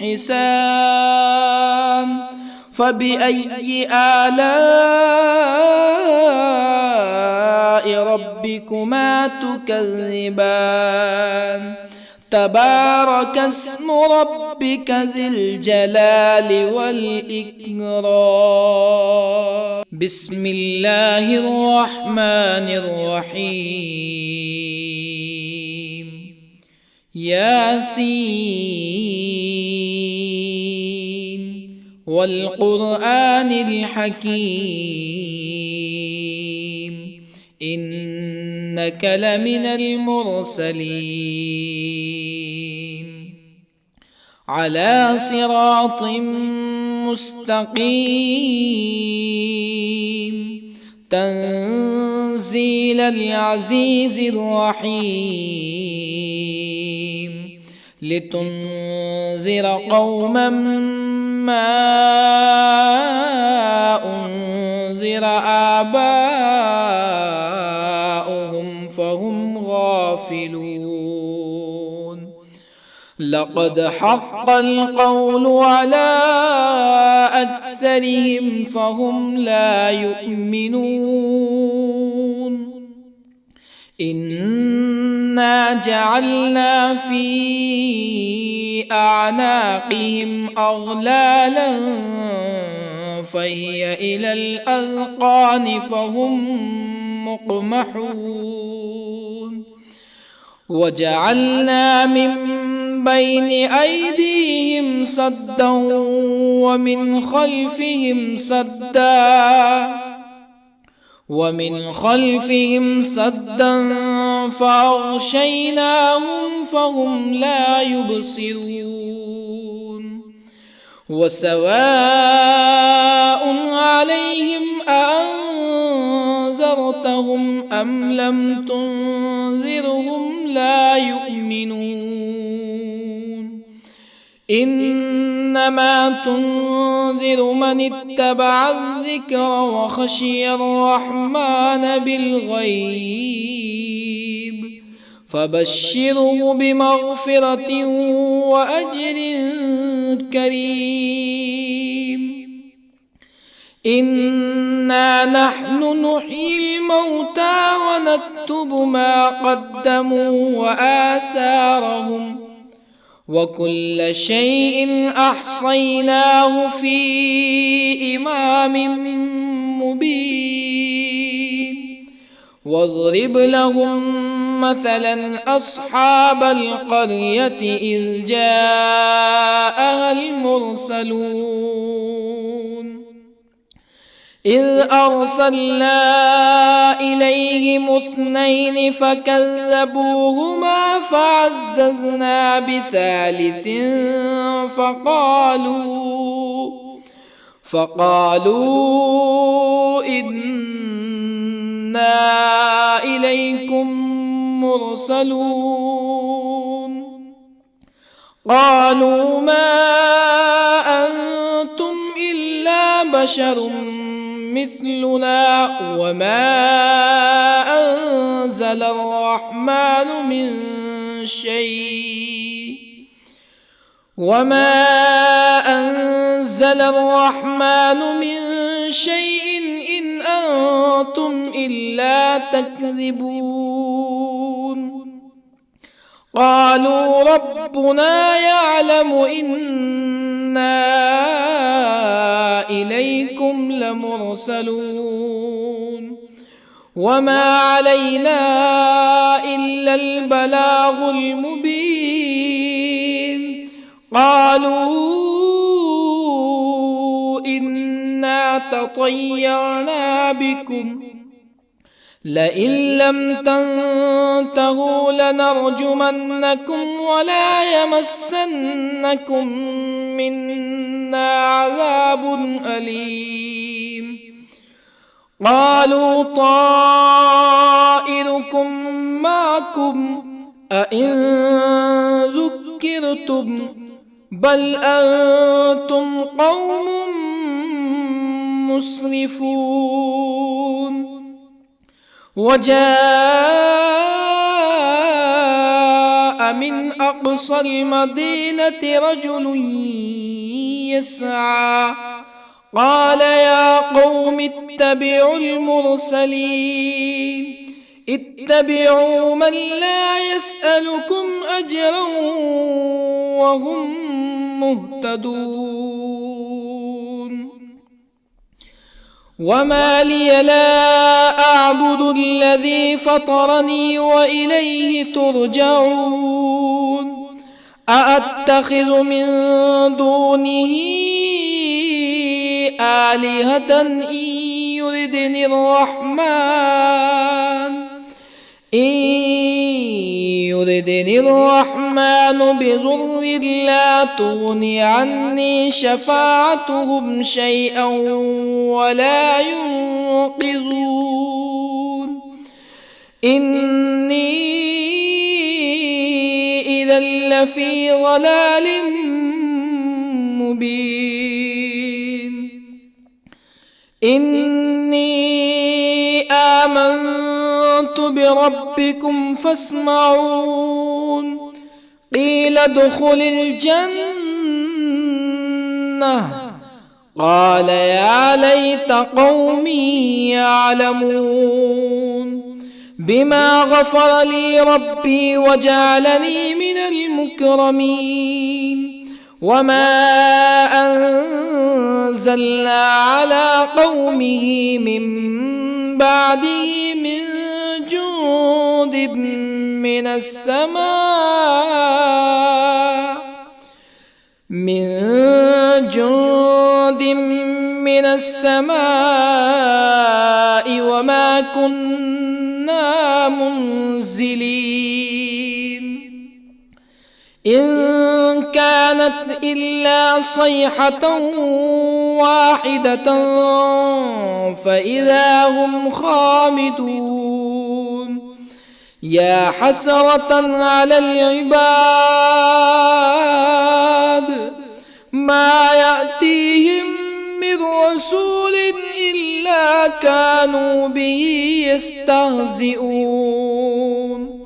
حسان فبأي آلاء ربكما تكذبان تبارك اسم ربك ذي الجلال والإكرام بسم الله الرحمن الرحيم ياسين والقرآن الحكيم إنك لمن المرسلين على صراط مستقيم تنزيل العزيز الرحيم لتنذر قوما ما أنذر آباؤهم فهم غافلون لقد حق القول على أكثرهم فهم لا يؤمنون إنا جعلنا في أعناقهم أغلالا فهي إلى الأذقان فهم مقمحون وجعلنا من بين أيديهم سدا ومن خلفهم سدا فأغشيناهم فهم لا يبصرون وسواء عليهم أأنذرتهم أم لم تنذرهم لا يؤمنون إنما تنذر من اتبع الذكر وخشي الرحمن بالغيب فبشره بمغفرة وأجر كريم إنا نحن نحيي الموتى ونكتب ما قدموا وآثارهم وكل شيء أحصيناه في إمام مبين واضرب لهم مثلا أصحاب القرية إذ جاءها المرسلون إذ أرسلنا إليهم اثنين فكذبوهما فعززنا بثالث فقالوا إنا إليكم مرسلون قالوا ما أنتم إلا بشر مثلنا وما أنزل الرحمن من شيء إن أنتم إلا تكذبون قالوا ربنا يعلم إنا إليكم لمرسلون وما علينا إلا البلاغ المبين قالوا إنا تطيرنا بكم لئن لم تنتهوا لنرجمنكم ولا يمسنكم منا عذاب أليم. قالوا طائركم معكم أئن ذكرتم بل أنتم قوم مسرفون. وجاء من أقصى المدينة رجل يسعى قال يا قوم اتبعوا المرسلين اتبعوا من لا يسألكم أجرا وهم مهتدون. وما لي لا أعبد الذي فطرني وإليه ترجعون. أأتخذ من دونه آلهة إن يردني الرحمن بضر لا تغني عني شفاعتهم شيئا ولا ينقذون. إني إذا لفي ضلال مبين. إني آمنت بربكم فاسمعون. قيل ادخل الجنة قال يا ليت قومي يعلمون. بما غفر لي ربي وجعلني من المكرمين. وما أنزلنا على قومه من بعده من جند من السماء وما كنا منزلين. إن كانت إلا صيحة واحدة فإذا هم خامدون. يا حسرة على العباد ما يأتيهم من رسول إلا كانوا به يستهزئون.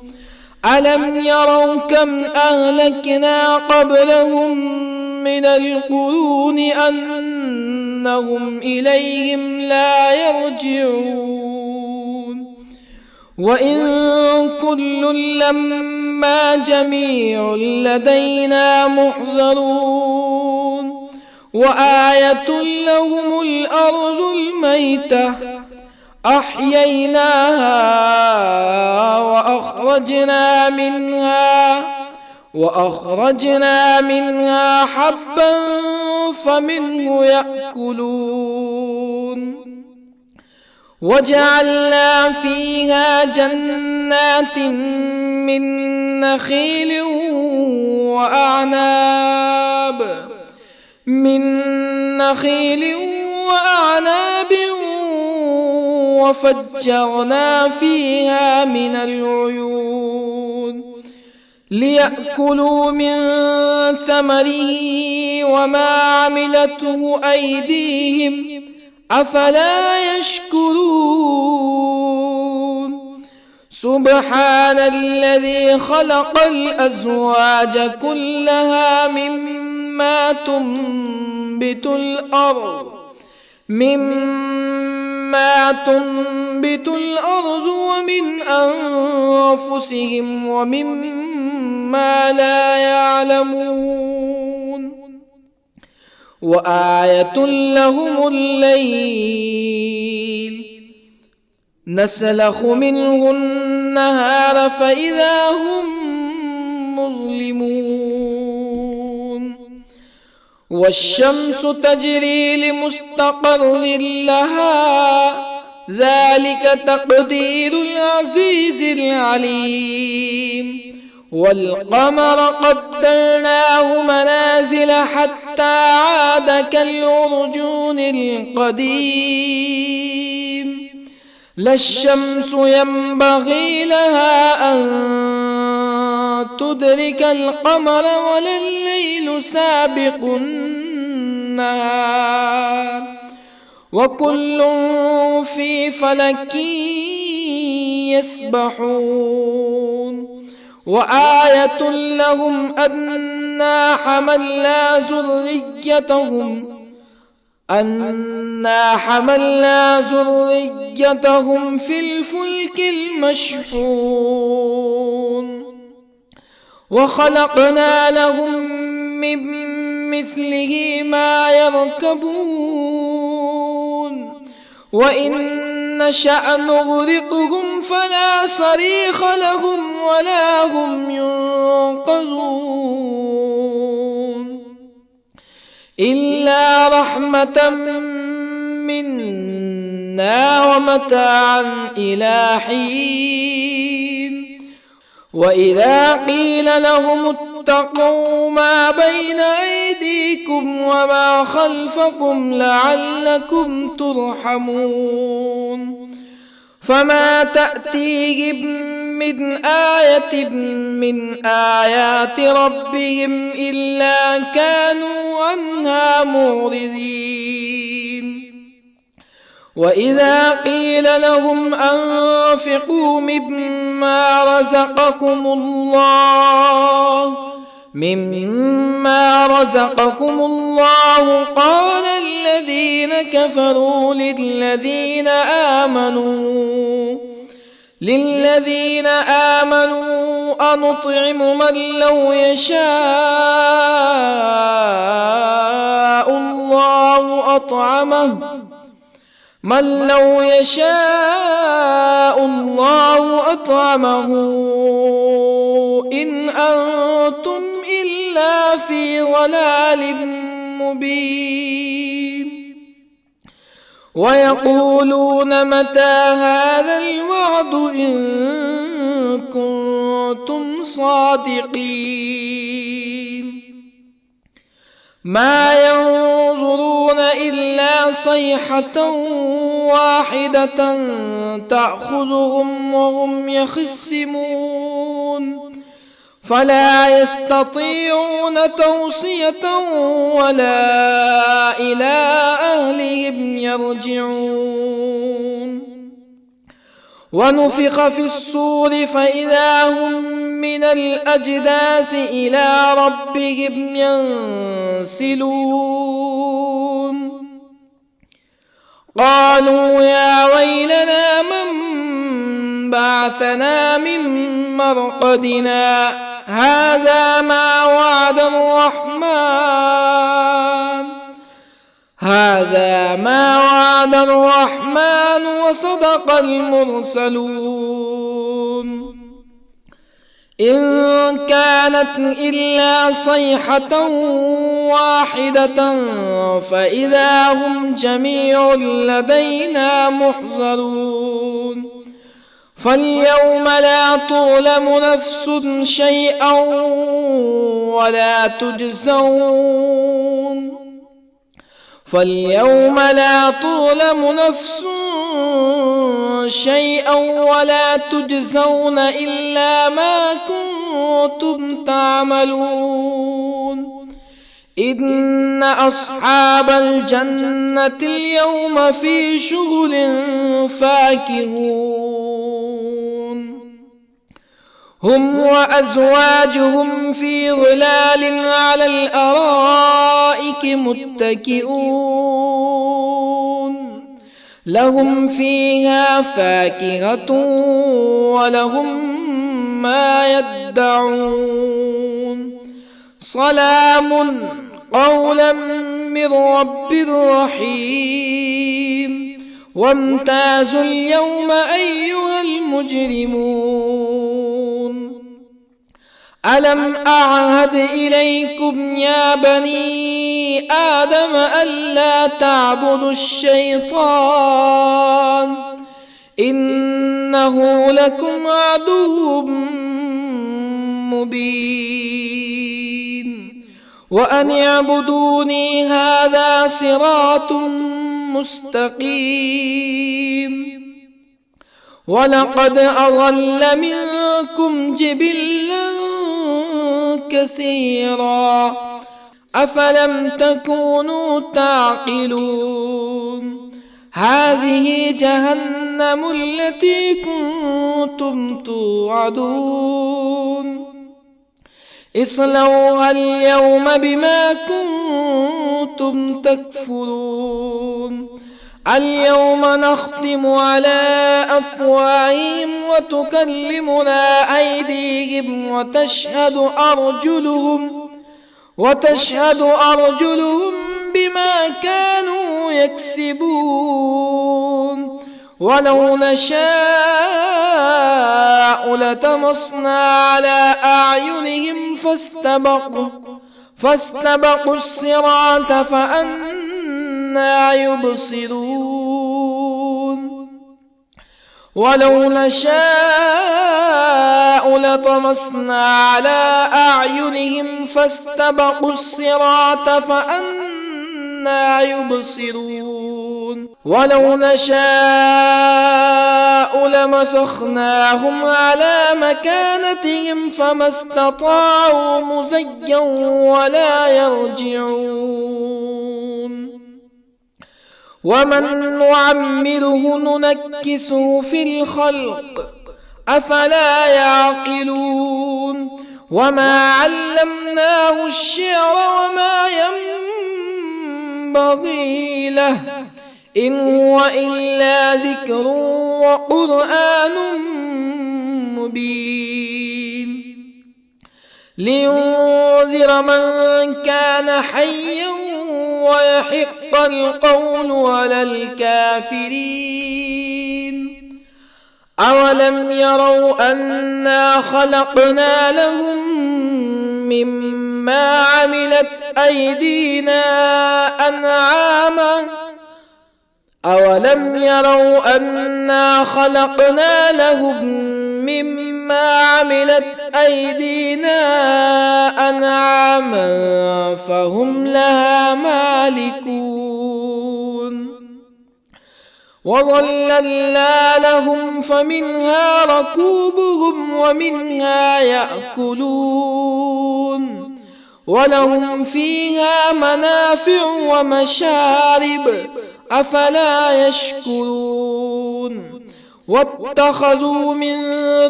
ألم يروا كم أهلكنا قبلهم من القرون أنهم إليهم لا يرجعون. وإن كل لما جميع لدينا محضرون. وآية لهم الأرض الميتة أحييناها وأخرجنا منها حبا فمنه يأكلون. وجعلنا فيها جنات من نخيل وأعناب وفجرنا فيها من العيون ليأكلوا من ثمره وما عملته أيديهم أفلا يشكرون. سبحان الذي خلق الأزواج كلها مما تنبت الأرض ومن أنفسهم ومما لا يعلمون. وآية لهم الليل نسلخ منه النهار فإذا هم مظلمون. والشمس تجري لمستقر لها ذلك تقدير العزيز العليم. والقمر قدرناه منازل حتى عاد كالعرجون القديم. لا الشمس ينبغي لها أن تدرك القمر ولا الليل سابق النهار وكل في فلك يسبحون. وآية لهم أنا حملنا ذريتهم في الفلك المشحون وخلقنا لهم من مثله ما يركبون وإن نشأ نغرقهم فلا صريخ لهم ولا هم ينقذون إلا رحمة منا ومتاعا إلى حين. وإذا قيل لهم اتقوا ما بين أيديكم وما خلفكم لعلكم ترحمون فما تأتيهم من آية من آيات ربهم إلا كانوا عنها معرضين. وإذا قيل لهم أنفقوا مما رزقكم الله قال الذين كفروا للذين آمنوا أنطعم من لو يشاء الله أطعمه إن أنتم إلا في ضلال مبين. ويقولون متى هذا الوعد إن كنتم صادقين. ما ينظرون إلا صيحة واحدة تأخذهم وهم يخصمون فلا يستطيعون توصية ولا إلى أهلهم يرجعون. ونفخ في الصور فإذا هم من الأجداث إلى ربهم ينسلون. قالوا يا ويلنا من بعثنا من مرقدنا هذا ما وعد الرحمن وصدق المرسلون. إن كانت إلا صيحة واحدة فإذا هم جميع لدينا محضرون. فاليوم لا تظلم نفس شيئا ولا تجزون إلا ما كنتم تعملون. إن أصحاب الجنة اليوم في شغل فاكهون هم وأزواجهم في ظلال على الأرائك متكئون لهم فيها فاكهة ولهم ما يدعون. سلام قولا من رب رحيم. وامتازوا اليوم أيها المجرمون. ألم أعهد إليكم يا بني آدم ألا تعبدوا الشيطان إنه لكم عدو مبين وأن اعبدوني هذا صراط مستقيم ولقد أضل منكم جبلا كثيرا أفلم تكونوا تعقلون هذه جهنم التي كنتم توعدون اصلوها اليوم بما كنتم تكفرون اليوم نختم على أفواههم وتكلمنا أيديهم وتشهد أرجلهم بما كانوا يكسبون ولو نشاء لطمسنا على أعينهم فاستبقوا الصراط فأنى يبصرون ولو نشاء لطمسنا على أعينهم فاستبقوا الصراط فأنى يبصرون ولو نشاء لمسخناهم على مكانتهم فما استطاعوا مزيا ولا يرجعون ومن نعمره ننكسه في الخلق أفلا يعقلون وما علمناه الشعر وما ينبغي له إن هو إلا ذكر وقرآن مبين لينذر من كان حيا ويحق القول على الكافرين أولم يروا أنا خلقنا لهم مما عملت أيدينا أنعاما أولم يروا أنا خلقنا لهم مما عملت أيدينا أنعاما فهم لها مالكون وظللنا لهم فمنها ركوبهم ومنها يأكلون ولهم فيها منافع ومشارب أفلا يشكرون واتخذوا من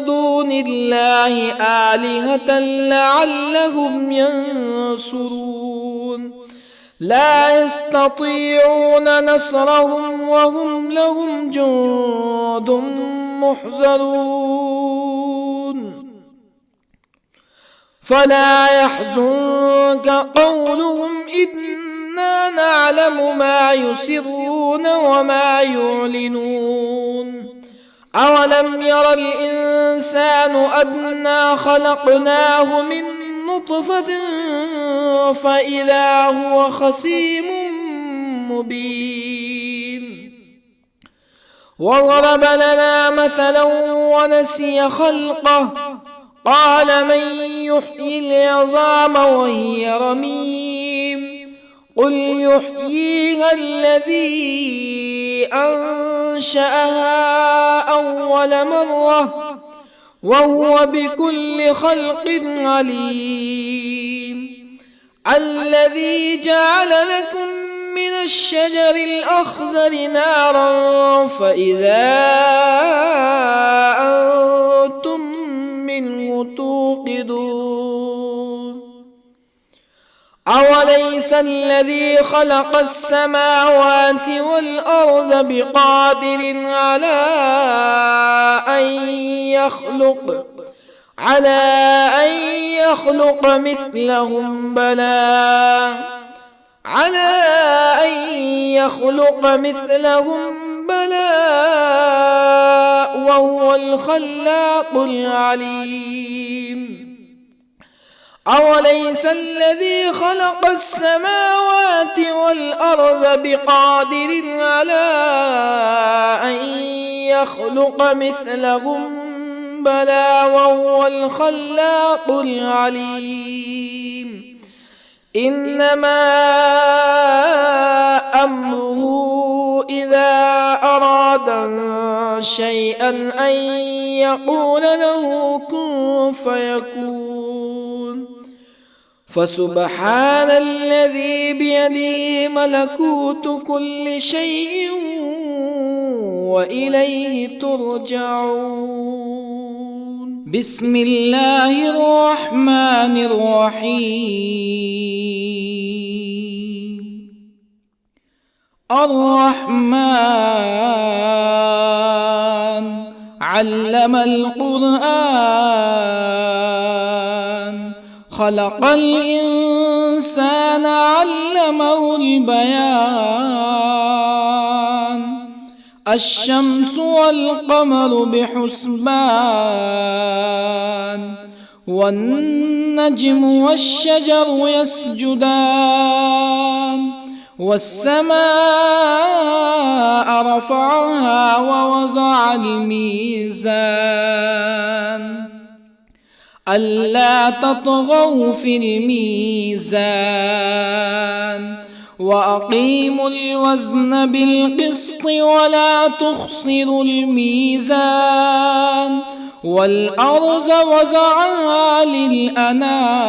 دون الله آلهة لعلهم ينصرون لا يستطيعون نصرهم وهم لهم جند محضرون فلا يحزنك قولهم إنا نعلم ما يسرون وما يعلنون أولم ير الإنسان أنا خلقناه من نطفة فإذا هو خصيم مبين وضرب لنا مثلا ونسي خلقه قال من يحيي العظام وهي رميم قل يحييها الذي أنشأها أول مرة وهو بكل خلق عليم الذي جعل لكم من الشجر الأخضر نارا فإذا أنتم منه توقدون أوليس الذي خلق السماوات والأرض بقادر على أن يخلق مثلهم بلى وهو الخلاق العليم أوليس الذي خلق السماوات والأرض بقادر على أن يخلق مثلهم بلى وهو الخلاق العليم إنما أمره إذا أراد شيئا أن يقول له كن فيكون فسبحان الذي بيده ملكوت كل شيء وإليه ترجعون. بسم الله الرحمن الرحيم. الرحمن علم القرآن خلق الإنسان علمه البيان الشمس والقمر بحسبان والنجم والشجر يسجدان والسماء رفعها ووضع الميزان ألا تطغوا في الميزان وأقيموا الوزن بالقسط ولا تخسروا الميزان والأرض وضعها للأنام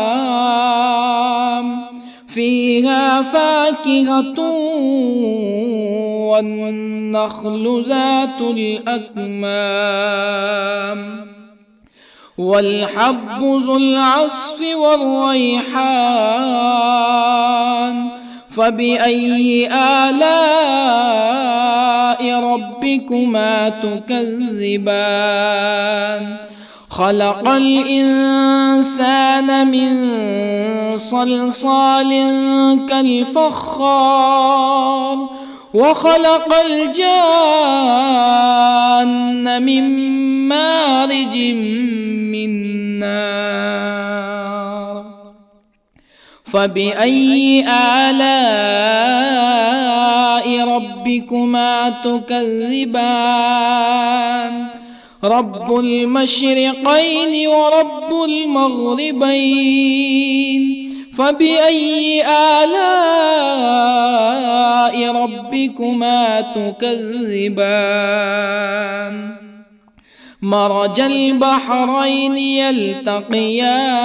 فيها فاكهة والنخل ذات الأكمام والحب ذو العصف والريحان فبأي آلاء ربكما تكذبان خلق الإنسان من صلصال كالفخار وخلق الجان من مارج من نار فبأي آلاء ربكما تكذبان رب المشرقين ورب المغربين فبأي آلاء ربكما تكذبان مرج البحرين يلتقيان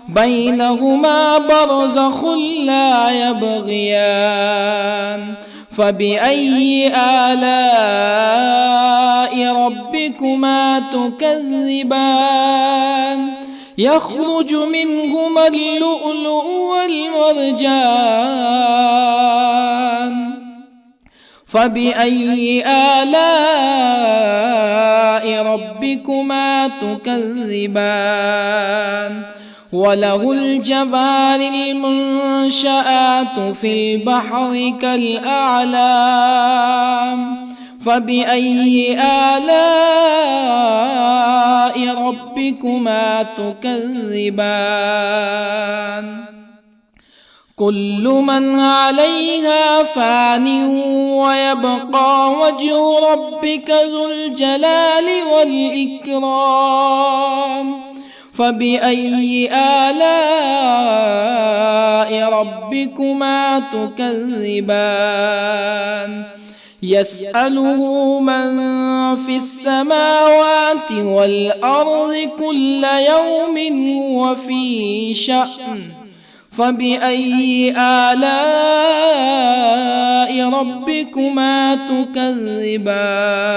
بينهما برزخ لا يبغيان فبأي آلاء ربكما تكذبان يخرج منهما اللؤلؤ والمرجان فبأي آلاء ربكما تكذبان وله الجوار المنشآت في البحر كالأعلام فبأي آلاء ربكما تكذبان كل من عليها فان ويبقى وجه ربك ذو الجلال والإكرام فبأي آلاء ربكما تكذبان يسأله من في السماوات والأرض كل يوم هو في شأن فبأي آلاء ربكما تكذبان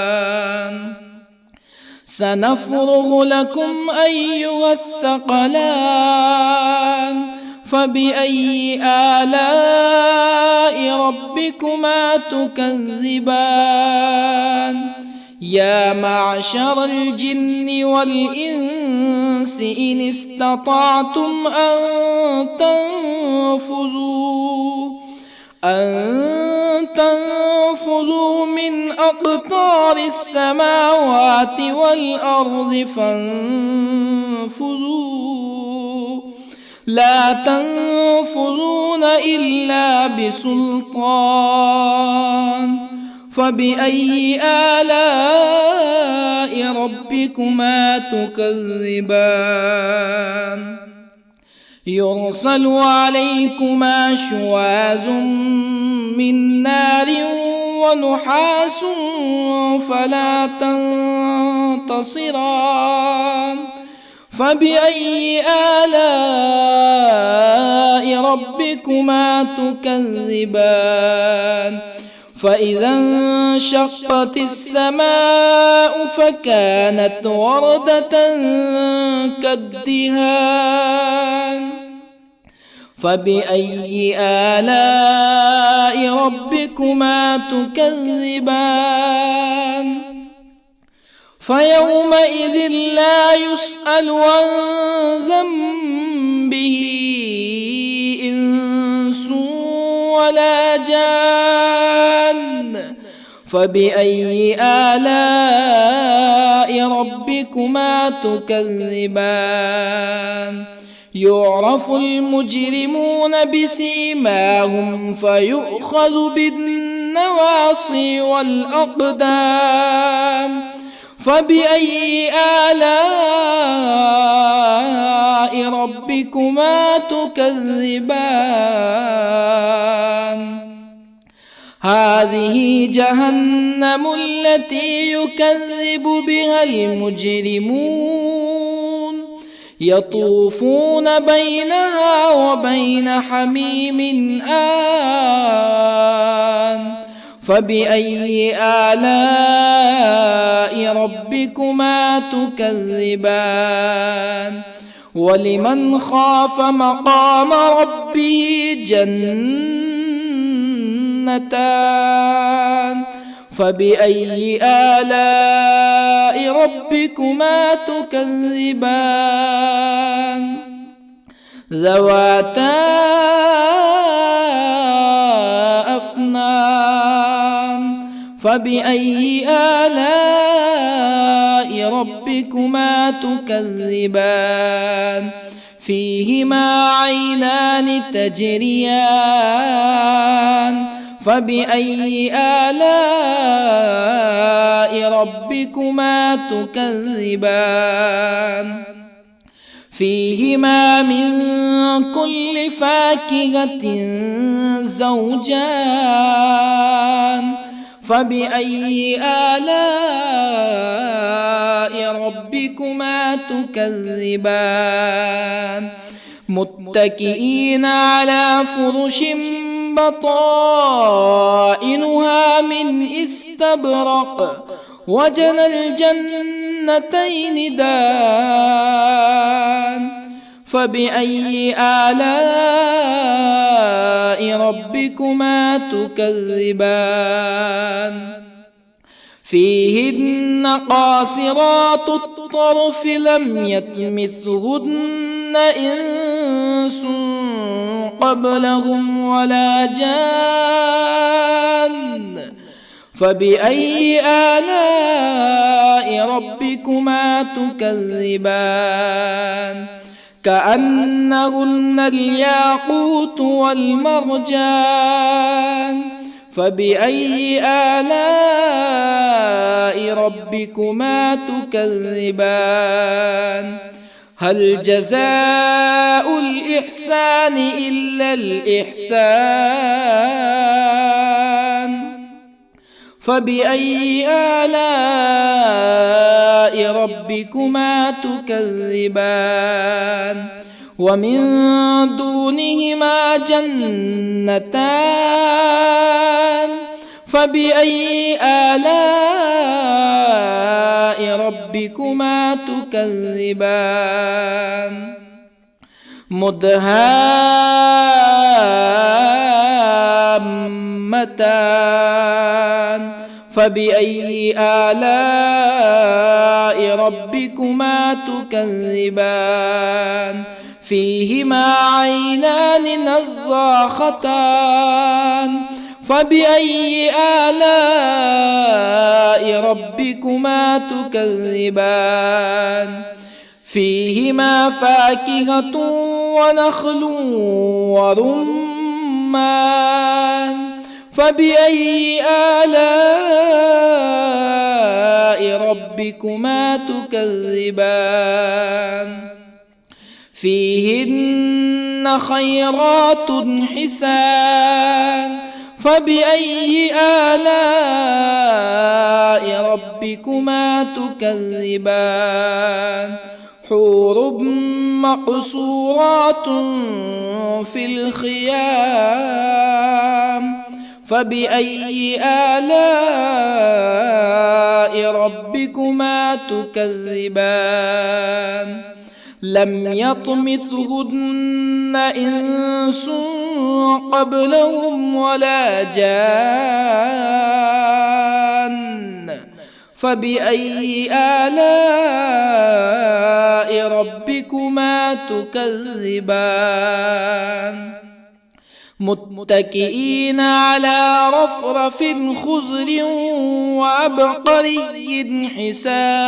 سنفرغ لكم أيها الثقلان فبأي آلاء ربكما تكذبان يا معشر الجن والإنس إن استطعتم أن تنفذوا من أقطار السماوات والأرض فانفذوا لا تنفذون إلا بسلطان فبأي آلاء ربكما تكذبان يرسل عليكما شواظ من نار ونحاس فلا تنتصران فبأي آلاء ربكما تكذبان فإذا انشقت السماء فكانت وردة كالدهان فبأي آلاء ربكما تكذبان فيومئذ لا يسأل عن ذنبه إنس ولا جان فبأي آلاء ربكما تكذبان يعرف المجرمون بسيماهم فيؤخذ بالنواصي والأقدام فبأي آلاء ربكما تكذبان هذه جهنم التي يكذب بها المجرمون يطوفون بينها وبين حميم آن فبأي آلاء ربكما تكذبان ولمن خاف مقام ربه جنتان فبأي آلاء ربكما تكذبان ذواتا أفنان فبأي آلاء ربكما تكذبان فيهما عينان تجريان فبأي آلاء ربكما تكذبان فيهما من كل فاكهة زوجان فبأي آلاء ربكما تكذبان متكئين على فرش بطائنها من استبرق وجنى الجنتين دان فبأي آلاء ربكما تكذبان فيهن قاصرات الطرف لم يطمثهن إنس قبلهم ولا جان فبأي آلاء ربكما تكذبان كأنهن الياقوت والمرجان فبأي آلاء ربكما تكذبان هل جزاء الإحسان إلا الإحسان فبأي آلاء ربكما تكذبان ومن دونهما جنتان فبأي آلاء ربكما تكذبان مدهامتان فبأي آلاء ربكما تكذبان فيهما عينان نضاختان فبأي آلاء ربكما تكذبان فيهما فاكهة ونخل ورمان فبأي آلاء ربكما تكذبان فيهن خيرات حسان فبأي آلاء ربكما تكذبان حور مقصورات في الخيام فبأي آلاء ربكما تكذبان لم يطمثهن إنس قبلهم ولا جان فبأي آلاء ربكما تكذبان متكئين على رفرف خضر وعبقري حسان